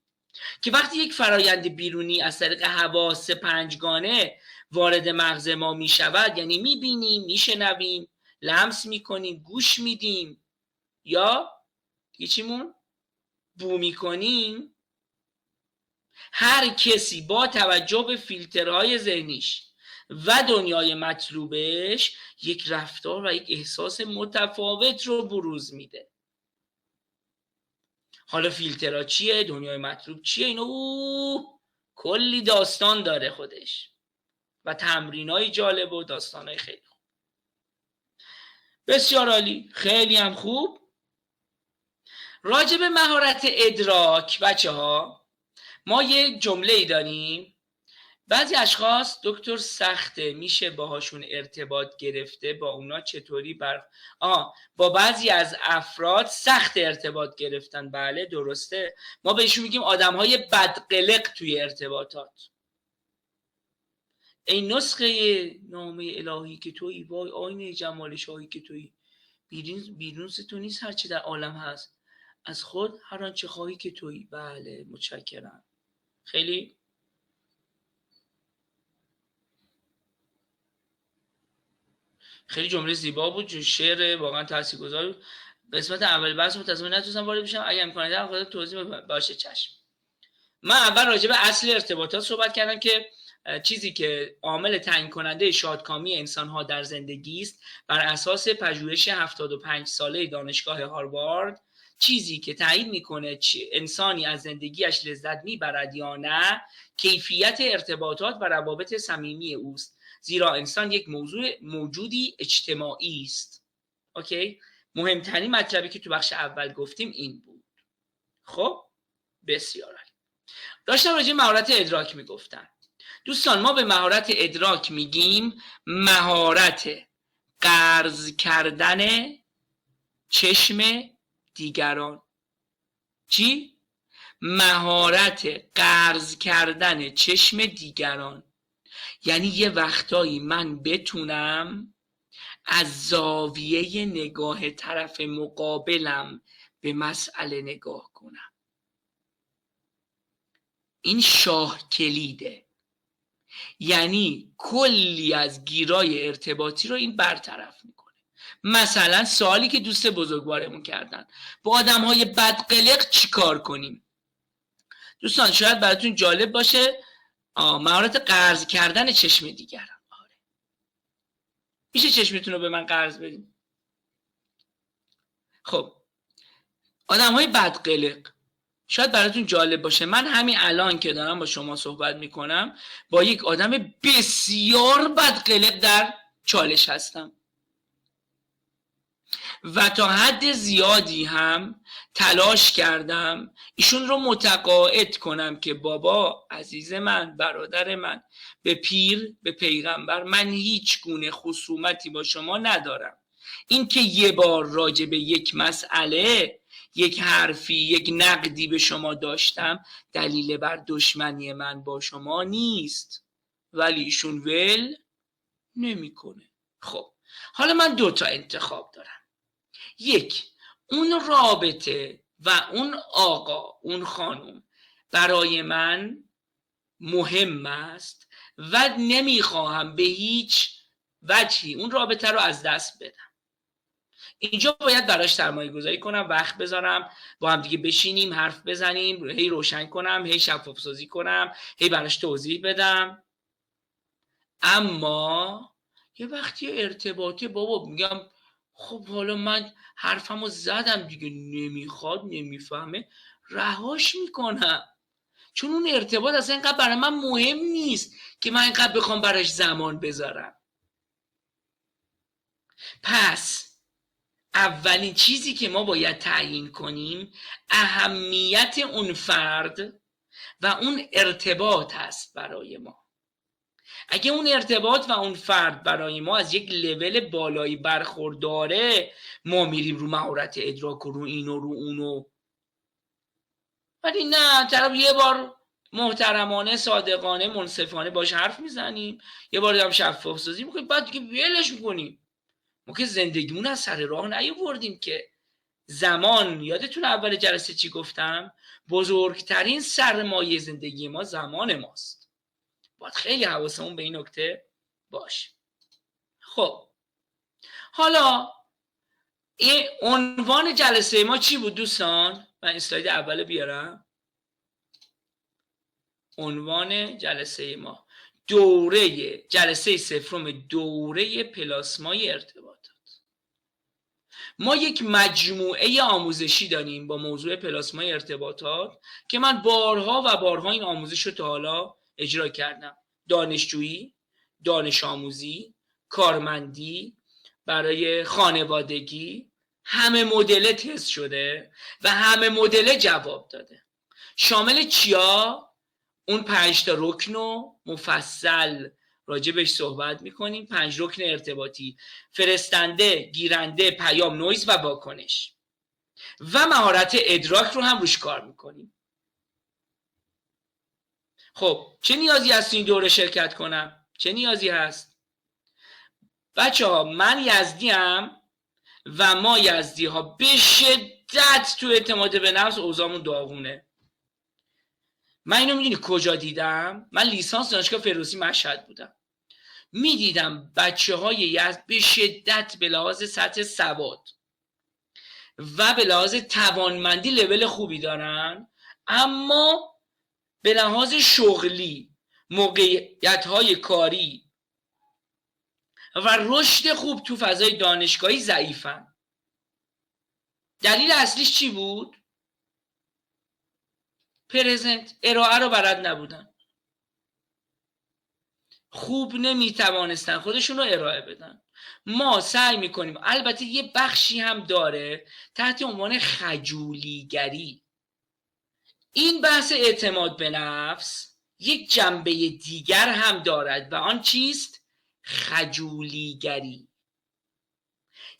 که وقتی یک فرایند بیرونی از طریق حواس 5گانه وارد مغز ما میشود، یعنی میبینیم، میشنویم، لمس میکنیم، گوش میدیم یا چیمون بو میکنیم، هر کسی با توجه به فیلترهای ذهنیش و دنیای مطلوبش یک رفتار و یک احساس متفاوت رو بروز میده. حالا فیلترها چیه؟ دنیای مطلوب چیه؟ اینو کلی داستان داره خودش و تمرینای جالب و داستانای خیلی خوب. بسیار عالی، خیلی هم خوب. راجع به مهارت ادراک بچه ها ما یک جمله ای داریم. بعضی اشخاص دکتر سخته میشه باهاشون ارتباط گرفته، با اونا چطوری با بعضی از افراد سخت ارتباط گرفتن. بله درسته، ما بهشون میگیم آدمهای بدقلق توی ارتباطات. ای نسخه نامه الهی که تویی، وای آینه جمال شاهی که تویی، بیرون تو نیست هرچی در عالم هست، از خود هر آنچه خواهی که تویی. بله متشکرم. خیلی جمله زیبا بود، شعر واقعا تاثیرگذار بود. قسمت اول بحث متأسفانه نتونستم وارد بشم، اگه امکاناتی هم خودت توضیح باشه چشم. من اول راجع به اصل ارتباطات صحبت کردم که چیزی که عامل تعیین کننده شادکامی انسان‌ها در زندگی است، بر اساس پژوهش 75 ساله دانشگاه هاروارد، چیزی که تعیین میکنه انسانی از زندگیش لذت میبرد یا نه، کیفیت ارتباطات و روابط صمیمی اوست. زیرا انسان یک موجودی اجتماعی است. اوکی؟ مهمترین مطلبی که تو بخش اول گفتیم این بود. خب بسیار عالی. داشتم راجع به مهارت ادراک میگفتم. دوستان ما به مهارت ادراک میگیم مهارت قرض کردن چشم دیگران. چی؟ مهارت قرض کردن چشم دیگران. یعنی یه وقتایی من بتونم از زاویه نگاه طرف مقابلم به مسئله نگاه کنم. این شاه کلیده. یعنی کلی از گیرای ارتباطی رو این برطرف میکنه. مثلا سوالی که دوست بزرگوارمون کردن، با آدم های بدقلق چی کار کنیم؟ دوستان شاید براتون جالب باشه مهارت قرض کردن چشم دیگران. آره. میشه چشمتون رو به من قرض بدین؟ خب آدم های بدقلق شاید براتون جالب باشه، من همین الان که دارم با شما صحبت میکنم با یک آدم بسیار بدقلق در چالش هستم و تا حد زیادی هم تلاش کردم ایشون رو متقاعد کنم که بابا عزیز من، برادر من، به پیر، به پیغمبر من هیچ گونه خصومتی با شما ندارم. این که یه بار راجع به یک مسئله یک حرفی یک نقدی به شما داشتم دلیل بر دشمنی من با شما نیست، ولی ایشون ول نمیکنه. خب حالا من 2 تا انتخاب دارم. یک، اون رابطه و اون آقا، اون خانم برای من مهم است و نمیخواهم به هیچ وجهی اون رابطه رو از دست بدم. اینجا باید براش سرمایه گذاری کنم، وقت بذارم، با هم دیگه بشینیم حرف بزنیم، هی روشن کنم، هی شفاف سازی کنم، هی براش توضیح بدم. اما یه وقتی ارتباطه بابا میگم خب حالا من حرفمو زدم دیگه، نمیخواد، نمیفهمه، رهاش میکنم، چون اون ارتباط اصلا اینقدر برای من مهم نیست که من اینقدر بخوام براش زمان بذارم. پس اولین چیزی که ما باید تعیین کنیم اهمیت اون فرد و اون ارتباط هست برای ما. اگه اون ارتباط و اون فرد برای ما از یک لول بالایی برخورداره، ما میریم رو مهارت ادراک و رو این و رو اونو. ولی نه، طرف یه بار محترمانه، صادقانه، منصفانه باش حرف میزنیم، یه بار هم شفاف سازی میکنیم، بعد دیگه ولش میکنیم. ما که زندگیمون از سر راه نیاوردیم که. زمان، یادتون اول جلسه چی گفتم؟ بزرگترین سرمایه زندگی ما زمان ماست. باید خیلی حواسمون به این نکته باشه. خب حالا این عنوان جلسه ما چی بود دوستان؟ من اسلاید اول بیارم. عنوان جلسه ما جلسه سفرم دوره پلاسمای ارتباطات. ما یک مجموعه آموزشی داریم با موضوع پلاسمای ارتباطات که من بارها و بارها این آموزش رو تا حالا اجرا کردم. دانشجویی، دانش آموزی، کارمندی، برای خانوادگی، همه مدل تست شده و همه مدل جواب داده. شامل چیا؟ اون 5 تا رکن رو مفصل راجبش صحبت میکنیم. 5 رکن ارتباطی: فرستنده، گیرنده، پیام، نویز و واکنش. و مهارت ادراک رو هم روش کار میکنیم. خب چه نیازی هست این دوره شرکت کنم؟ چه نیازی هست؟ بچه ها، من یزدیم و ما یزدی ها به شدت تو اعتماد به نفس اوضاعمون داغونه. من اینو میدونی کجا دیدم؟ من لیسانس دانشگاه فردوسی مشهد بودم، میدیدم بچه های یزد به شدت به لحاظ سطح سواد و به لحاظ توانمندی لول خوبی دارن، اما به لحاظ شغلی، موقعیت های کاری و رشد خوب تو فضای دانشگاهی ضعیفن. دلیل اصلیش چی بود؟ پرزنت، ارائه رو بلد نبودن، خوب نمیتوانستن خودشون رو ارائه بدن. ما سعی میکنیم، البته یه بخشی هم داره تحت عنوان خجولیگری. این بحث اعتماد به نفس یک جنبه دیگر هم دارد و آن چیست؟ خجولیگری.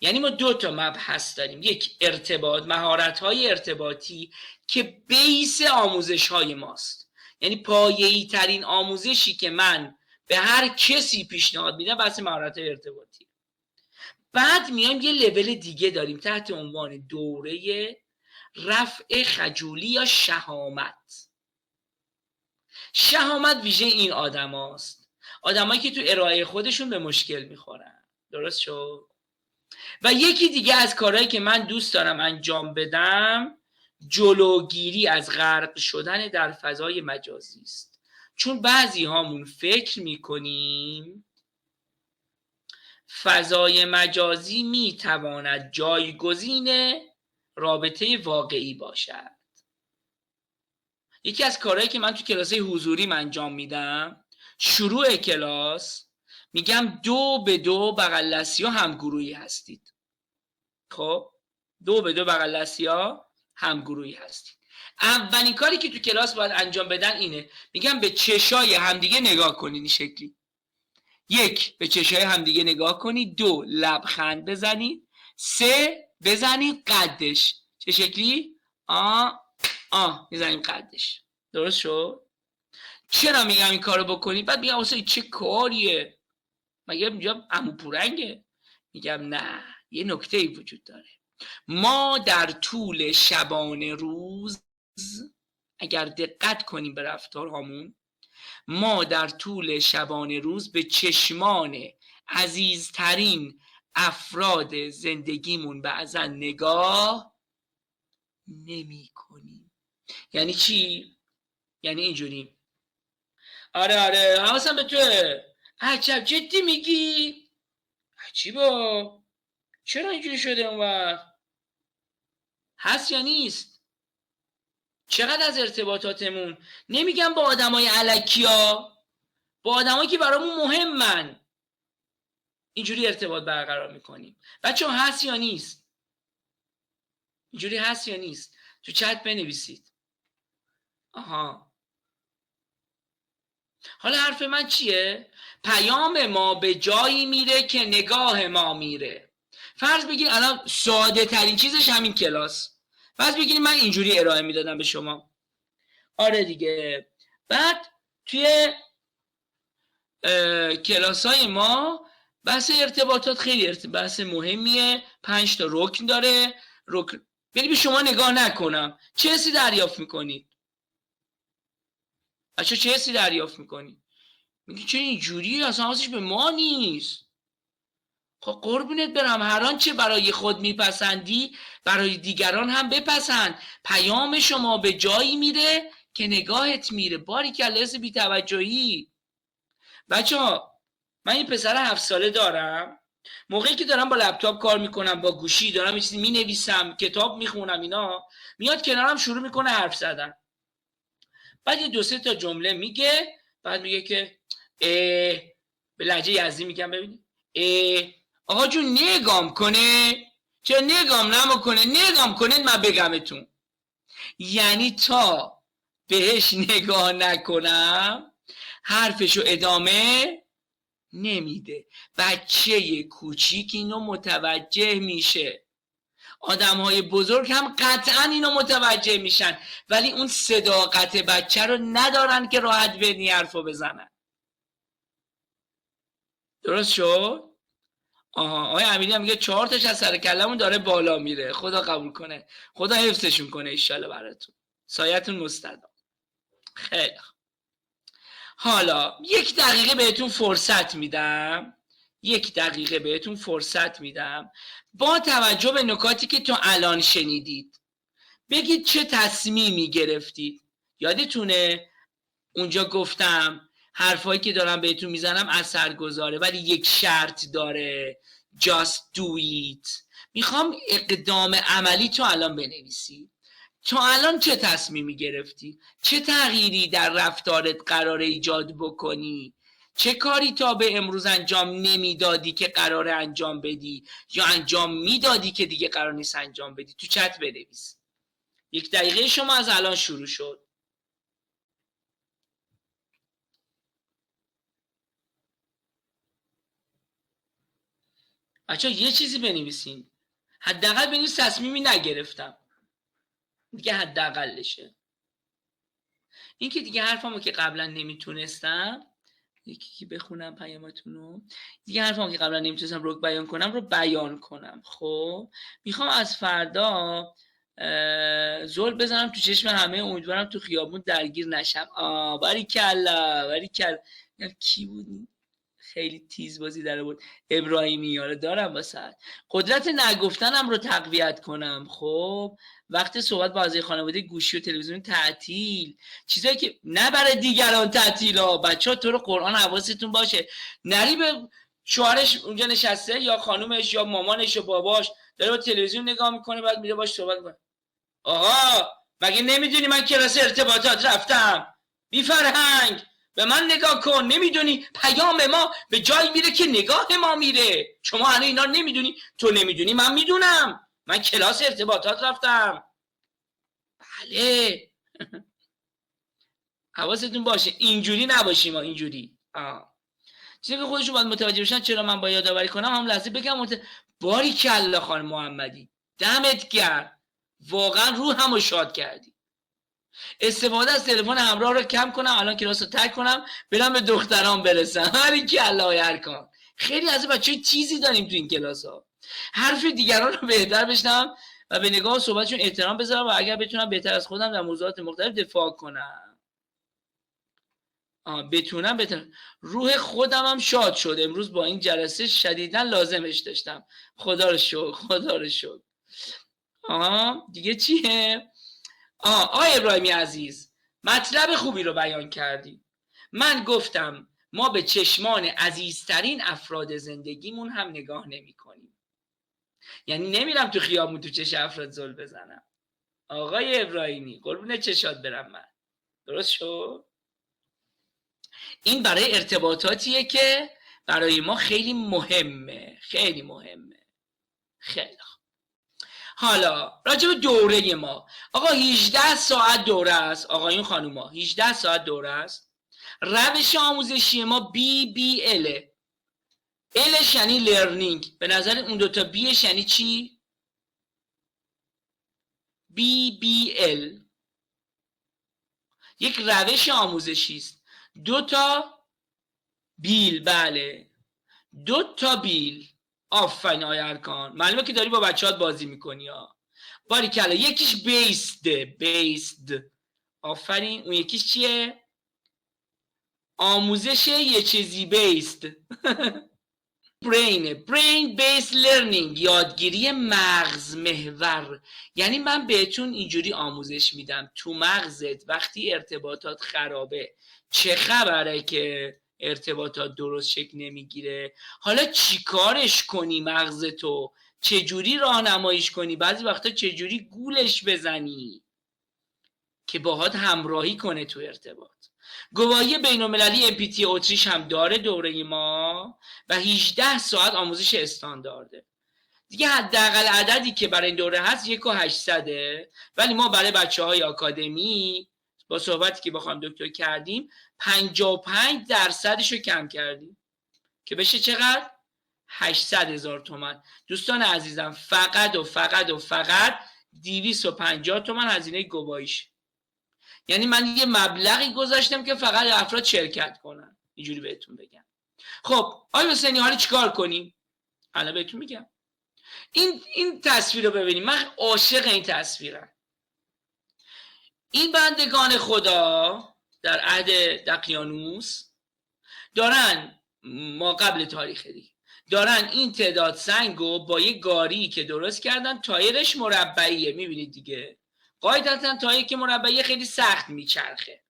یعنی ما 2 تا مبحث داریم: یک، ارتباط، مهارت‌های ارتباطی که بیس آموزش‌های ماست، یعنی پایه‌ای ترین آموزشی که من به هر کسی پیشنهاد میدم بحث مهارت‌های ارتباطی. بعد میایم یه لول دیگه داریم تحت عنوان دوره رفع خجولی یا شهامت. شهامت ویژه این آدماست، آدمایی که تو ارائه خودشون به مشکل میخورن. درست شد؟ و یکی دیگه از کارهایی که من دوست دارم انجام بدم جلوگیری از غرق شدن در فضای مجازی است. چون بعضی هامون فکر میکنیم فضای مجازی میتواند جایگزین رابطه واقعی باشد. یکی از کارهایی که من تو کلاس‌های حضوری انجام میدم، شروع کلاس میگم 2 به 2 بغل دستی‌ها همگروهی هستید. خب 2 به 2 بغل دستی‌ها همگروهی هستید. اولین کاری که تو کلاس باید انجام بدن اینه، میگم به چشای همدیگه نگاه کنین این شکلی. 1 به چشای همدیگه نگاه کنید، 2 لبخند بزنید، 3 بزنید قدش. چه شکلی؟ میزنیم قدش. درست شد؟ چرا میگم این کارو بکنید؟ بعد میگم واسه چه کاریه؟ مگه اینجا عمو پورنگه؟ میگم نه، یه نکته‌ای وجود داره. ما در طول شبانه روز اگر دقت کنیم به رفتارهامون، ما در طول شبانه روز به چشمان عزیزترین افراد زندگیمون بعضا نگاه نمی کنیم. یعنی چی؟ یعنی اینجوری: آره حواسم به توه. عجب جدی میگی؟ عجیبا، چرا اینجوری شده اون وقت؟ هست یا نیست؟ چقدر از ارتباطاتمون، نمیگم با آدمای الکیا، با آدمایی که برامون مهمن، اینجوری ارتباط برقرار میکنیم. بچه ها هست یا نیست؟ اینجوری هست یا نیست؟ تو چت بنویسید. آها. حالا حرف من چیه؟ پیام ما به جایی میره که نگاه ما میره. فرض بگیر الان ساده ترین چیزش همین کلاس. فرض بگیر من اینجوری ارائه میدادم به شما. آره دیگه. بعد توی کلاس های ما بحث ارتباطات خیلی بحث مهمیه. 5 تا رکن داره. یعنی به شما نگاه نکنم چه حسی دریافت میکنید؟ بچه چه حسی دریافت میکنید؟ میگی چه اینجوری؟ اصلا حواسش به ما نیست. خب قربونت برم، هر آنچه برای خود میپسندی برای دیگران هم بپسند. پیام شما به جایی میره که نگاهت میره. باریکلا، حس بی‌توجهی. بچه‌ها من این پسر 7 ساله دارم. موقعی که دارم با لپتاپ کار میکنم، با گوشی دارم یه چیزی مینویسم، کتاب میخونم، اینا میاد کنارم شروع میکنه حرف زدن. بعد یه 2-3 تا جمله میگه، بعد میگه که به لهجه یزدی میگم ببینید آقا جون نگام کنه، چرا نگام نمیکنه؟ نگام کنه من بگمتون. یعنی تا بهش نگاه نکنم حرفشو ادامه نمیده. بچه کوچیک اینو متوجه میشه، آدمهای بزرگ هم قطعا اینو متوجه میشن، ولی اون صداقت بچه رو ندارن که راحت بینی حرفو بزنن. درست شد؟ آقای امیری هم میگه 4 تاش از سر کلمون داره بالا میره. خدا قبول کنه، خدا حفظشون کنه ایشالله براتون، سایتون مستدام. خیلی حالا 1 دقیقه بهتون فرصت میدم، 1 دقیقه بهتون فرصت میدم با توجه به نکاتی که تو الان شنیدید بگید چه تصمیمی گرفتید. یادتونه اونجا گفتم حرفایی که دارم بهتون میزنم اثرگذاره، ولی یک شرط داره: just do it. میخوام اقدام عملی تو الان بنویسی. تو الان چه تصمیمی گرفتی؟ چه تغییری در رفتارت قراره ایجاد بکنی؟ چه کاری تا به امروز انجام نمیدادی که قراره انجام بدی، یا انجام میدادی که دیگه قرار نیست انجام بدی؟ تو چت بنویس. 1 دقیقه شما از الان شروع شد. بچه‌ها یه چیزی بنویسین، حداقل بنویس تصمیمی نگرفتم، دیگه حداقلشه. این که دیگه حرفمو که قبلا نمیتونستم، یکی بخونم پیامتونو، دیگه حرفمو که قبلا نمیتونستم رو بیان کنم رو بیان کنم. خب میخوام از فردا زل بزنم تو چشم همه، امیدوارم تو خیابون درگیر نشم. باریکلا باریکلا. کی بود؟ خیلی تیز بازی در بود. ابراهیمی رو دارم واسه قدرت نگفتنم رو تقویت کنم. خب وقت صحبت با اعضای خانواده گوشی و تلویزیون تعطیل، چیزایی که نه برای دیگران تعطیل ها. بچه ها تو رو قرآن حواستون باشه، نری به شوهرش اونجا نشسته یا خانومش یا مامانش یا باباش داره با تلویزیون نگاه میکنه، بعد میره باش صحبت کنه. آقا مگه نمیدونی من کلاس ارتباطات رفتم؟ بی فرهنگ به من نگاه کن، نمیدونی پیام ما به جایی میره که نگاه ما میره. شما هنوز اینا رو نمیدونی. تو نمیدونی، من میدونم، من کلاس ارتباطات رفتم. بله حواستون باشه اینجوری نباشیم. اینجوری چیزی که خودشون باید متوجه بشن. چرا من باید یادآوری کنم؟ هم لحظه بگم باری کلا خانم محمدی، دمت گرم، واقعا روحمو شاد کردی. استفاده از تلفن همراه رو کم کنم، الان کلاس رو ترک کنم برم به دختران برسم. هری که الله هر. خیلی از بچه‌ها چیزی داریم تو این کلاس ها. حرف دیگران رو بهتر بشنوم و به نگاه و صحبتشون احترام بذارم و اگر بتونم بهتر از خودم در موضوعات مختلف دفاع کنم. بتونم. روح خودم هم شاد شد امروز با این جلسه، شدیداً لازمش داشتم. خدا رو شکر، خدا رو شکر. دیگه چیه؟ آقای ابراهیمی عزیز مطلب خوبی رو بیان کردی. من گفتم ما به چشمان عزیزترین افراد زندگیمون هم نگاه نمی کنیم. یعنی نمیرم تو خیابون تو چش افراد زل بزنم. آقای ابراهیمی قربون چشات برم من. درست شد؟ این برای ارتباطاتیه که برای ما خیلی مهمه. خیلی مهمه. خیلی حالا راجع به دوره ما، آقا 18 ساعت دوره است. آقایون خانوما 18 ساعت دوره است. روش آموزشی ما BBL. Lش یعنی لرنینگ. به نظر اون دوتا بیش یعنی چی؟ BBL یک روش آموزشی است. دوتا بیل. بله دوتا بیل. آفرین آقای ارکان، معلومه که داری با بچه‌هات بازی میکنی ها. باریکلا. یکیش بیسد. آفرین. اون یکیش چیه؟ آموزش یه چیزی بیسد. برین بیس لرنینگ، یادگیری مغز محور. یعنی من بهتون اینجوری آموزش میدم تو مغزت وقتی ارتباطات خرابه چه خبره که ارتباطات درست شکل نمیگیره، حالا چی کارش کنی مغزتو، چجوری راهنماییش کنی، بعضی وقتا چجوری گولش بزنی که باهات همراهی کنه تو ارتباط. گواهی بین‌المللی MPT اتریش هم داره دوره ما و 18 ساعت آموزش استاندارده. دیگه حداقل عددی که برای این دوره هست 1,800، ولی ما برای بچه‌های آکادمی با صحبتی که با خانم دکتر کردیم 55% رو کم کردیم که بشه چقدر؟ 800,000 تومان. دوستان عزیزم فقط 250 تومان هزینه گواهیش. یعنی من یه مبلغی گذاشتم که فقط افراد شرکت کنن. اینجوری بهتون بگم. خب آقای حسینی حالا چیکار کنیم؟ الان بهتون میگم. این تصویر رو ببینیم. من عاشق این تصویرم. این بندگان خدا در عهد دقیانوس دارن، ما قبل تاریخ دیگه، دارن این تعداد سنگو با یه گاری که درست کردن، تایرش مربعیه. میبینید دیگه، قاعدتا تایر که مربعیه خیلی سخت میچرخه.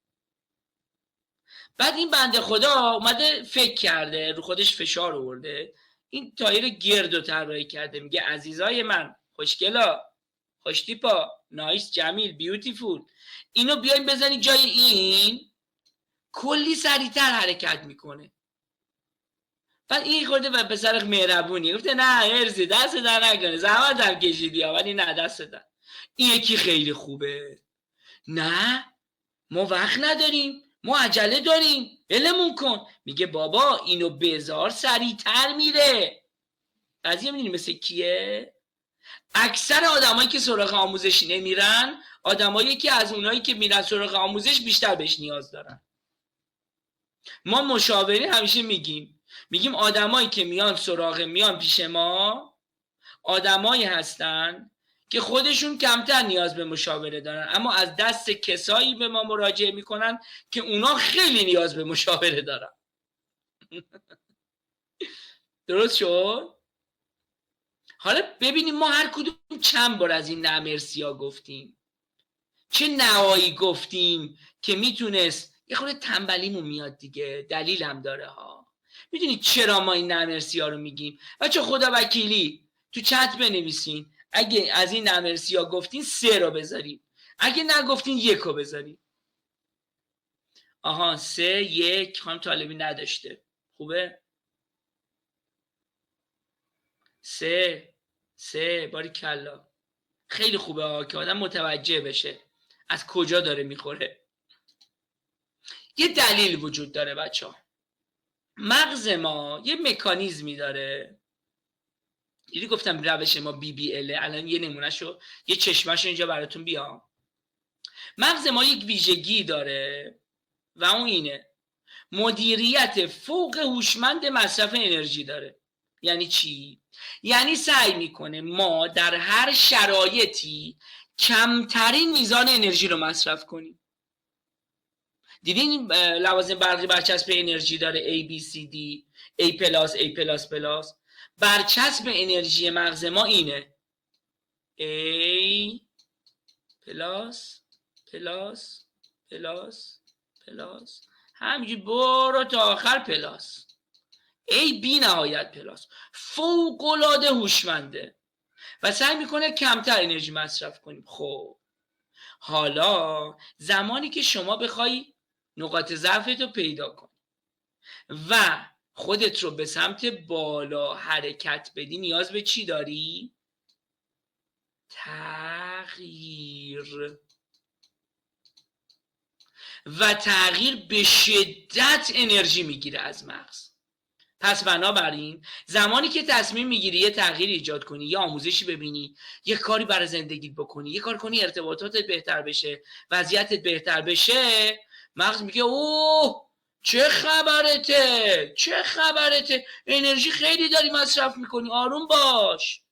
بعد این بنده خدا اومده فکر کرده، رو خودش فشار آورده، این تایر گردو طراحی کرده. میگه عزیزای من، خوشگلا، خوشتیپا، نایس، جمیل، بیوتیفول، اینو بیاین بزنی جای این، کلی سریعتر حرکت میکنه. بعد این خورده و پسر مهربونی گفته نه ارزی دست در نکنه، زحمت هم کشیدی ولی نه دست در. این یکی خیلی خوبه. نه ما وقت نداریم، ما عجله داریم، علمون کن. میگه بابا اینو بذار سریعتر میره. قضیه میدونی مثل کیه؟ اکثر آدمایی که سراغ آموزش نمیرن آدمایی که از اونایی که میرن سراغ آموزش بیشتر بهش نیاز دارن. ما مشاوره همیشه میگیم آدمایی که میان پیش ما آدمایی هستن که خودشون کمتر نیاز به مشاوره دارن، اما از دست کسایی به ما مراجعه میکنن که اونا خیلی نیاز به مشاوره دارن. درست شد؟ حالا ببینیم ما هر کدوم چند بار از این نه مرسی ها گفتیم، چه نهایی گفتیم که میتونست یه خورده تنبلیمون میاد دیگه، دلیل هم داره ها. میدونید چرا ما این نه مرسی ها رو میگیم؟ بچه خدا وکیلی تو چت بنویسین اگه از این نه مرسی ها گفتین 3 رو بذارید، اگه نگفتین 1 رو بذارید. آها 3 1 خانم طالبی نداشته. خوبه؟ 3 باریکلا. خیلی خوبه ها که آدم متوجه بشه از کجا داره میخوره. یه دلیل وجود داره بچه ها. مغز ما یه مکانیزمی داره، یعنی گفتم روش ما BBL، الان یه نمونهشو یه چشمشو اینجا براتون بیام. مغز ما یک ویژگی داره و اون اینه مدیریت فوق هوشمند مصرف انرژی داره. یعنی چی؟ یعنی سعی میکنه ما در هر شرایطی کمترین میزان انرژی رو مصرف کنیم. دیدین لوازم برقی برچسب انرژی داره ABCD A+, برچسب انرژی مغز ما اینه A+, همینجوری برو تا آخر پلاس، A بی نهایت پلاس. فوق العاده هوشمنده و سعی میکنه کمتر انرژی مصرف کنیم. خب حالا زمانی که شما بخوای نقاط ضعفت رو پیدا کنی و خودت رو به سمت بالا حرکت بدی، نیاز به چی داری؟ تغییر. و تغییر به شدت انرژی میگیره از مغز. پس بنابراین زمانی که تصمیم میگیری یه تغییر ایجاد کنی، یه آموزشی ببینی، یه کاری برای زندگیت بکنی، یه کار کنی ارتباطاتت بهتر بشه، وضعیتت بهتر بشه، مغز میگه اوه چه خبرته، انرژی خیلی داری مصرف میکنی، آروم باش.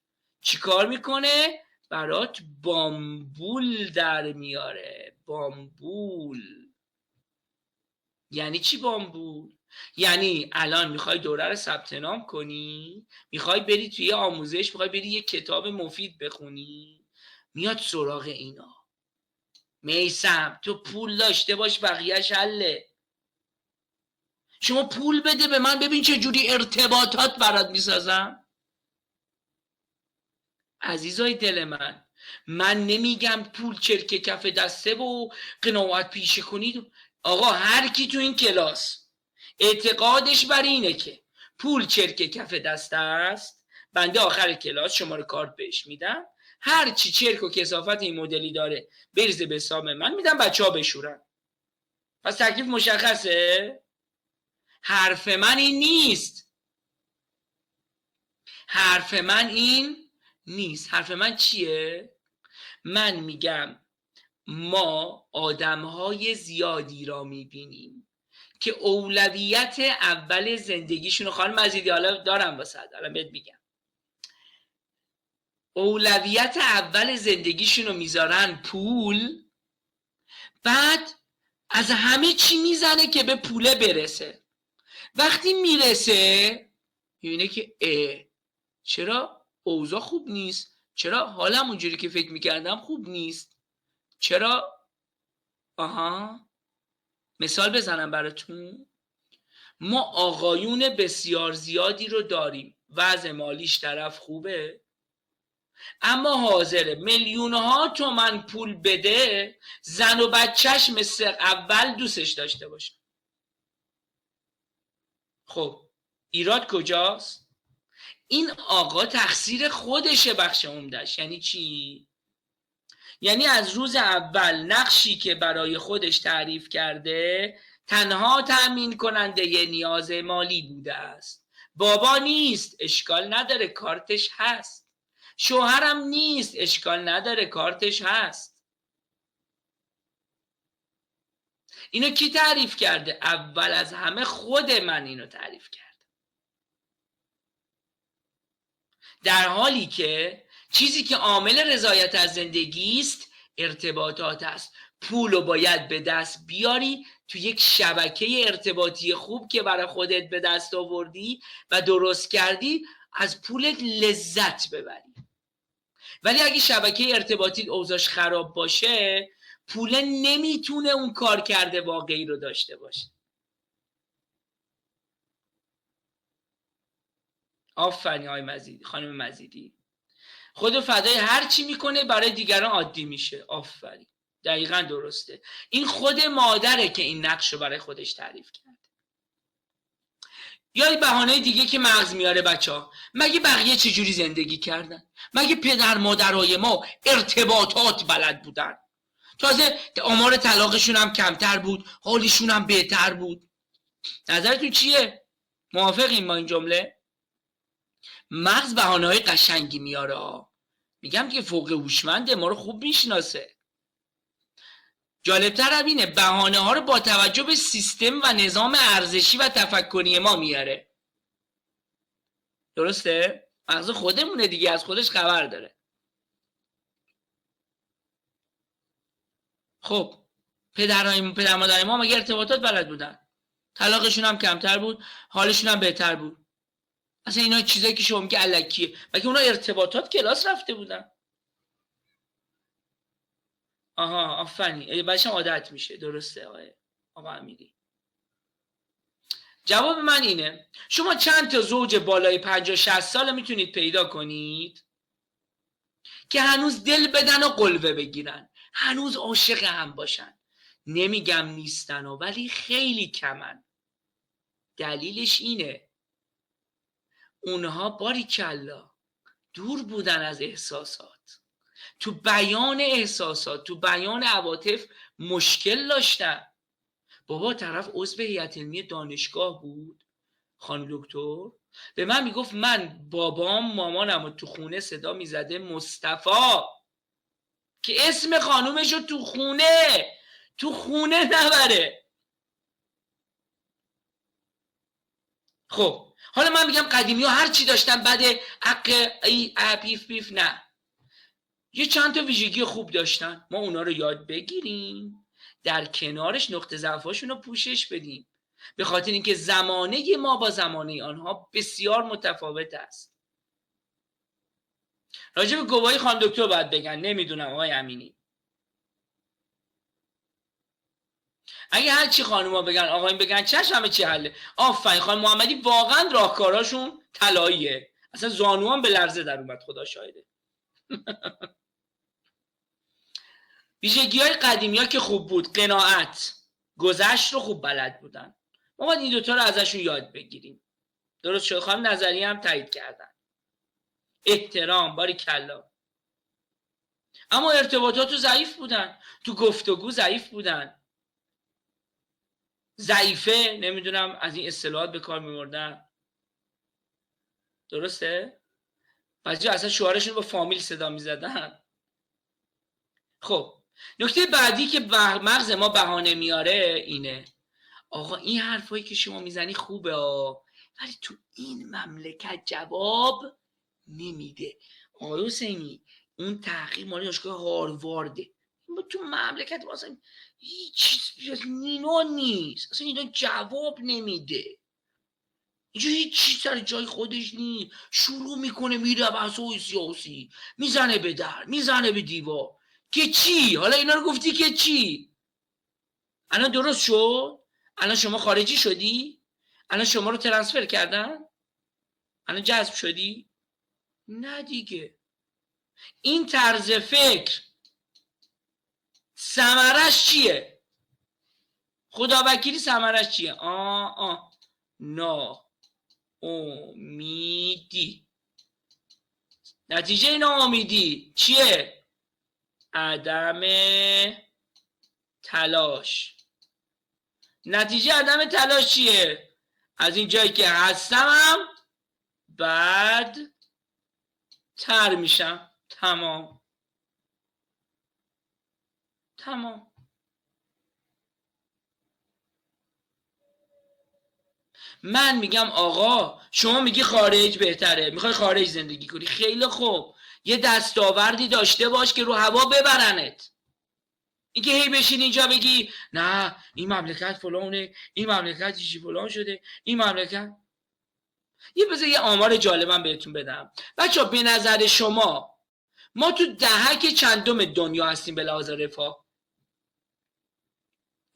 چی کار میکنه؟ برات بامبول در میاره. بامبول یعنی چی بامبول؟ یعنی الان میخوای دوره رو ثبت نام کنی، میخوای بری توی آموزش، میخوای بری یه کتاب مفید بخونی، میاد سراغ اینا. میثم تو پول داشته باش بقیه‌اش حله. شما پول بده به من ببین چه جوری ارتباطات برات میسازم. عزیزای دل من نمیگم پول چرک کف دسته و قناعت پیشه کنید. آقا هر کی تو این کلاس اعتقادش بر اینه که پول چرک کف دسته است، بنده آخر کلاس شماره کارت بهش میدم، هر چی چرک و کثافت این مدلی داره بریزه به حساب من میدم، بچه‌ها بشورن. پس تکلیف مشخصه؟ حرف من این نیست. حرف من چیه؟ من میگم ما آدم‌های زیادی را میبینیم که اولویت اول زندگیشونو، خانم مزیدی حالا دارم واسه الان بهت میگم، اولویت اول زندگیشونو میذارن پول، بعد از همه چی میزنه که به پوله برسه. وقتی میرسه میبینه که چرا اوضاع خوب نیست، چرا حالم اونجوری که فکر میکردم خوب نیست، چرا مثال بزنم براتون. ما آقایون بسیار زیادی رو داریم وضع مالیش طرف خوبه اما حاضره میلیون‌ها تومن پول بده زن و بچهش مثل اول دوستش داشته باشه. خب ایراد کجاست؟ این آقا تقصیر خودشه بخش عمدش. یعنی چی؟ یعنی از روز اول نقشی که برای خودش تعریف کرده تنها تأمین کننده ی نیاز مالی بوده است. بابا نیست، اشکال نداره، کارتش هست. شوهرم نیست، اشکال نداره، کارتش هست. اینو کی تعریف کرده؟ اول از همه خود من اینو تعریف کرده. در حالی که چیزی که عامل رضایت از زندگی است ارتباطات است. پولو باید به دست بیاری تو یک شبکه ارتباطی خوب که برای خودت به دست آوردی و درست کردی از پولت لذت ببری. ولی اگه شبکه ارتباطی اوضاعش خراب باشه، پول نمیتونه اون کار کرده واقعی رو داشته باشه. آفرین آقای مزیدی، خانم مزیدی. خود فدای هر چی میکنه برای دیگران عادی میشه. آفرین، دقیقا درسته. این خود مادره که این نقش رو برای خودش تعریف کرد. یا بهانه دیگه که مغز میاره بچه‌ها، مگه بقیه چجوری زندگی کردن؟ مگه پدر مادرای ما ارتباطات بلد بودن؟ تازه آمار طلاقشون هم کمتر بود، حالشون هم بهتر بود. نظرتون چیه؟ موافقین با این جمله؟ مغز بهانه‌های قشنگی میاره. میگم که فوق هوشمنده، ما رو خوب میشناسه. جالبتر هم اینه بهانه ها رو با توجه به سیستم و نظام ارزشی و تفکری ما میاره. درسته؟ مغز خودمونه دیگه، از خودش خبر داره. خب پدر مادر ما مگه ارتباطات بلد بودن؟ طلاقشون هم کمتر بود، حالشون هم بهتر بود. اصلا اینا چیزایی که شما میگه الکیه، مگه اونا ارتباطات کلاس رفته بودن؟ آها آفرین، بعدش عادت میشه. درسته آقا امیری. جواب من اینه شما چند تا زوج بالای 50-60 سال میتونید پیدا کنید که هنوز دل بدن و قلوه بگیرن، هنوز عاشق هم باشن. نمیگم نیستن ولی خیلی کمن. دلیلش اینه اونها باریکلا دور بودن از احساسات، تو بیان احساسات، تو بیان عواطف مشکل داشتن. بابا طرف عضو هیئت علمی دانشگاه بود، خانم دکتر، به من میگفت من بابام مامانم رو تو خونه صدا میزده مصطفی، که اسم خانومش رو تو خونه نبره. خب حالا من میگم قدیمی ها هر چی داشتن بعد پیف پیف، نه، یه چند تا ویژگی خوب داشتن، ما اونا رو یاد بگیریم، در کنارش نقطه ضعفاشون رو پوشش بدیم، به خاطر اینکه زمانه ما با زمانه آنها بسیار متفاوت است. راجع به گواهی خانم دکتر باید بگن، نمیدونم آقای امینی. اگه هر چی خانوما بگن آقایون بگن چش، همه چی حله. آفرین خانم محمدی، واقعا راهکاراشون طلاییه. اصلا زانوام به لرزه در اومد، خدا شاهده. ویژگی‌های قدیمی‌ها که خوب بود، قناعت، گذشت رو خوب بلد بودن. ما باید این دوتا رو ازشون یاد بگیریم. درست شد، خانم نظریه هم تایید کردن. احترام، باریکلا. اما ارتباطات ضعیف بودن، تو گفتگو ضعیف بودن. ضعیفه، نمیدونم از این اصطلاحات به کار می‌بردن. درسته؟ بعضی اصلا شوهرشون با فامیل صدا می‌زدن. خب نکته بعدی که مغز ما بهانه میاره اینه آقا این حرفایی که شما میزنی خوبه ولی تو این مملکت جواب نمیده. آقای حسینی اون تحقیق مالی دانشگاه هاروارده، تو مملکت واسه هیچ چیز نینا نیست، اصلا اینا جواب نمیده. اینجا هیچ چیز سر جای خودش نیست. شروع میکنه میره بحث‌های سیاسی، میزنه به در، میزنه به دیوار. که چی؟ حالا اینا رو گفتی که چی؟ الان درست شد؟ الان شما خارجی شدی؟ الان شما رو ترانسفر کردن؟ الان جذب شدی؟ نه دیگه. این طرز فکر ثمرش چیه؟ خداوکیلی ثمرش چیه؟ ناامیدی. نتیجه ناامیدی چیه؟ عدم تلاش. نتیجه عدم تلاش چیه؟ از این جایی که هستم بعد تر میشم. تمام. من میگم آقا شما میگی خارج بهتره، میخوای خارج زندگی کنی، خیلی خوب، یه دستاوردی داشته باش که رو هوا ببرنت. اینکه هی بشین اینجا بگی نه این مملکت فلانه، این مملکت چیزی فلان شده، این مملکت. یه آمار جالبم بهتون بدم بچه ها. به نظر شما ما تو دهک چندم دنیا هستیم به لحاظ رفاه؟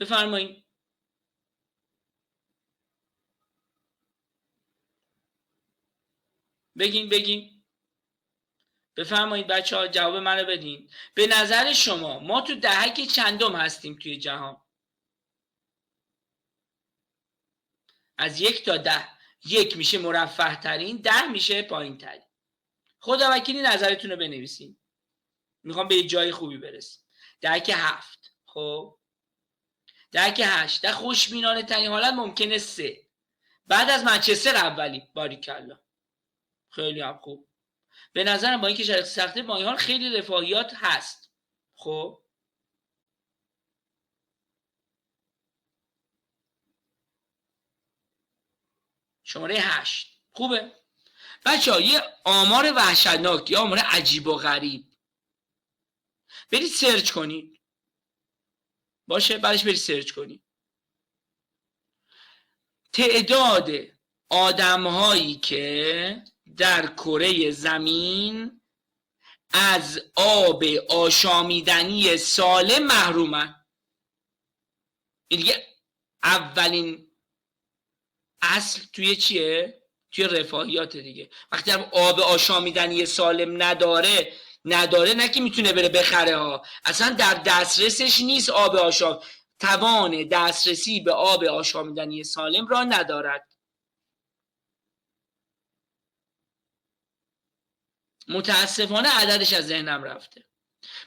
بفرمایید. بگین بفرمایید بچه ها، جواب منو بدین. به نظر شما ما تو دهک چندم هستیم توی جهان؟ از 1 تا 10. 1 میشه مرفه ترین، 10 میشه پایین ترین. خدا وکیلی نظرتون رو بنویسین. میخوام به جای خوبی برسیم. دهک 7. خب دهک 8. در خوشبینانه ترین حالت ممکنه 3. بعد از منچستر اولی. باریکلا، خیلی هم خوب. به نظرم با اینکه شرایط سخته با این حال خیلی رفاهیات هست. خب شماره 8 خوبه بچه ها. یه آمار وحشتناک، یه آمار عجیب و غریب، برید سرچ کنید باشه، بعدش برید سرچ کنید. تعداد آدم هایی که در کره زمین از آب آشامیدنی سالم محرومن. این دیگه اولین اصل توی چیه؟ توی رفاهیات دیگه. وقتی آب آشامیدنی سالم نداره نه که میتونه بره بخره ها، اصلا در دسترسش نیست. آب توان دسترسی به آب آشامیدنی سالم را ندارد. متاسفانه عددش از ذهنم رفته.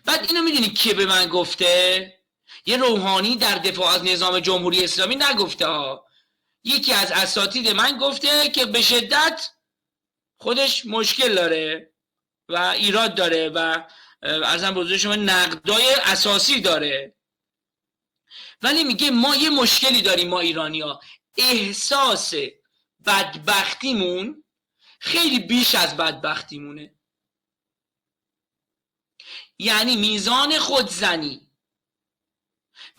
بعد اینو میدونی که به من گفته؟ یه روحانی در دفاع از نظام جمهوری اسلامی نگفته ها، یکی از اساتید من گفته که به شدت خودش مشکل داره و ایراد داره و عرضم به حضور شما نقدای اساسی داره، ولی میگه ما یه مشکلی داریم، ما ایرانی‌ها احساس بدبختیمون خیلی بیش از بدبختیمونه. یعنی میزان خودزنی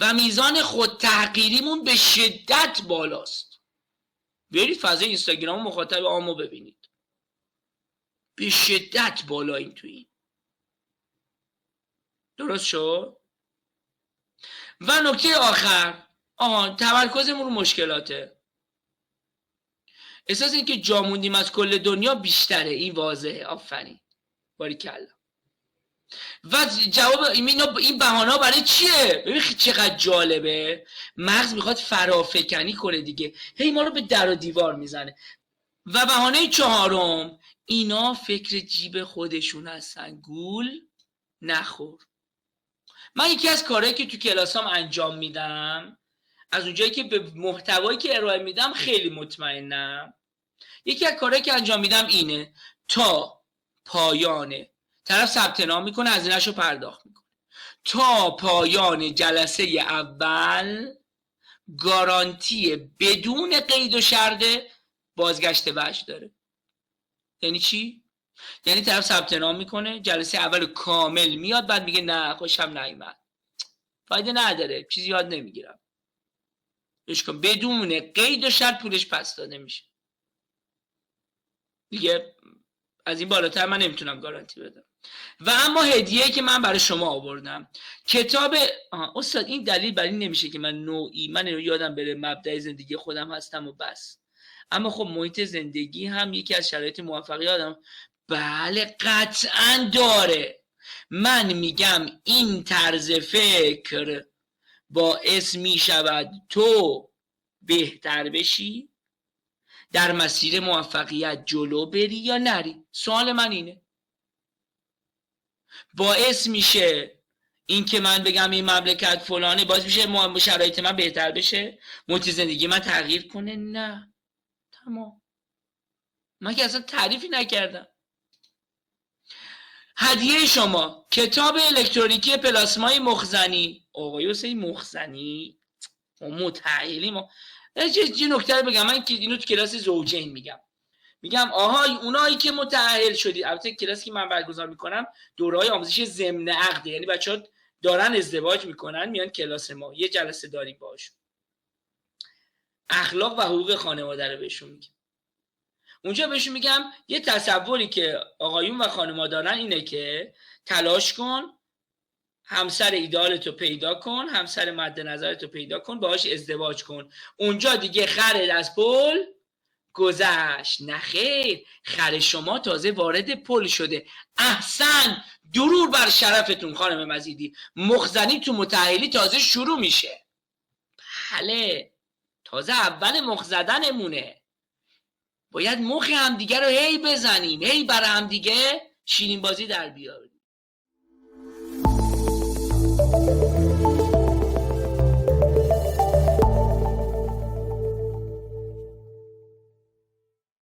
و میزان خود تحقیریمون به شدت بالاست. برید فضای اینستاگرام مخاطب عامو ببینید، به شدت بالاییم تو این. درست شد؟ و نکته آخر، تمرکزمون رو مشکلاته. احساس این که جا موندیم از کل دنیا بیشتره، این واضحه. آفرین، باریکلا. و جواب این بهانه‌ها برای چیه؟ ببین چقدر جالبه. مغز میخواد فرافکنی کنه دیگه، هی ما رو به در و دیوار میزنه. و بهانه 4، اینا فکر جیب خودشون هستن، گول نخور. من یکی از کارهایی که تو کلاسام انجام میدم، از اونجایی که به محتوایی که ارائه میدم خیلی مطمئنم، یکی از کارهایی که انجام میدم اینه: تا پایان طرف ثبت نام میکنه، هزینه‌شو پرداخت میکنه، تا پایان جلسه اول گارانتی بدون قید و شرط بازگشت وجه داره. یعنی چی؟ یعنی طرف ثبت نام میکنه، جلسه اول کامل میاد، بعد میگه نه خوشم نیومد، فایده نداره، چیزی یاد نمیگیرم، بدون قید و شرط پولش پس داده میشه. دیگه از این بالاتر من نمیتونم گارانتی بدم. و اما هدیه‌ای که من برای شما آوردم کتاب استاد، این دلیل برای این نمیشه که من یادم بره مبدأ زندگی خودم هستم و بس. اما خب محیط زندگی هم یکی از شرایط موفقیت آدم. بله قطعا داره. من میگم این طرز فکر باعث میشود تو بهتر بشی، در مسیر موفقیت جلو بری یا نری. سوال من اینه. باعث میشه این که من بگم این مملکت فلانه، باعث میشه شرایط من بهتر بشه، محیط زندگی من تغییر کنه؟ نه. تمام. من که اصلا تعریفی نکردم. هدیه شما کتاب الکترونیکی پلاسمای مخزنی. آقای حسین مخزنی متأهلی ما. یه نکته بگم، من که اینو تو کلاس زوجین میگم اونایی که متأهل شدید، البته کلاسی که من برگزار میکنم دوره‌های آموزشی ضمن عقد، یعنی بچه‌ها دارن ازدواج میکنن میان کلاس ما، یه جلسه داریم باشون، اخلاق و حقوق خانواده رو بهشون میگم. اونجا بهشون میگم یه تصوری که آقایون و خانم‌ها دارن اینه که تلاش کن همسر ایدئالتو پیدا کن، همسر مد نظرتو پیدا کن، باهاش ازدواج کن، اونجا دیگه خرت از پل گذشت. نه خیر، خر شما تازه وارد پل شده. احسن، درود بر شرفتون خانم مزیدی، مخزنی تو متأهلی تازه شروع میشه. بله، تازه اول مخ زدنمونه. باید مخ همدیگه رو هی بزنیم، هی برای همدیگه شیرین بازی در بیاریم.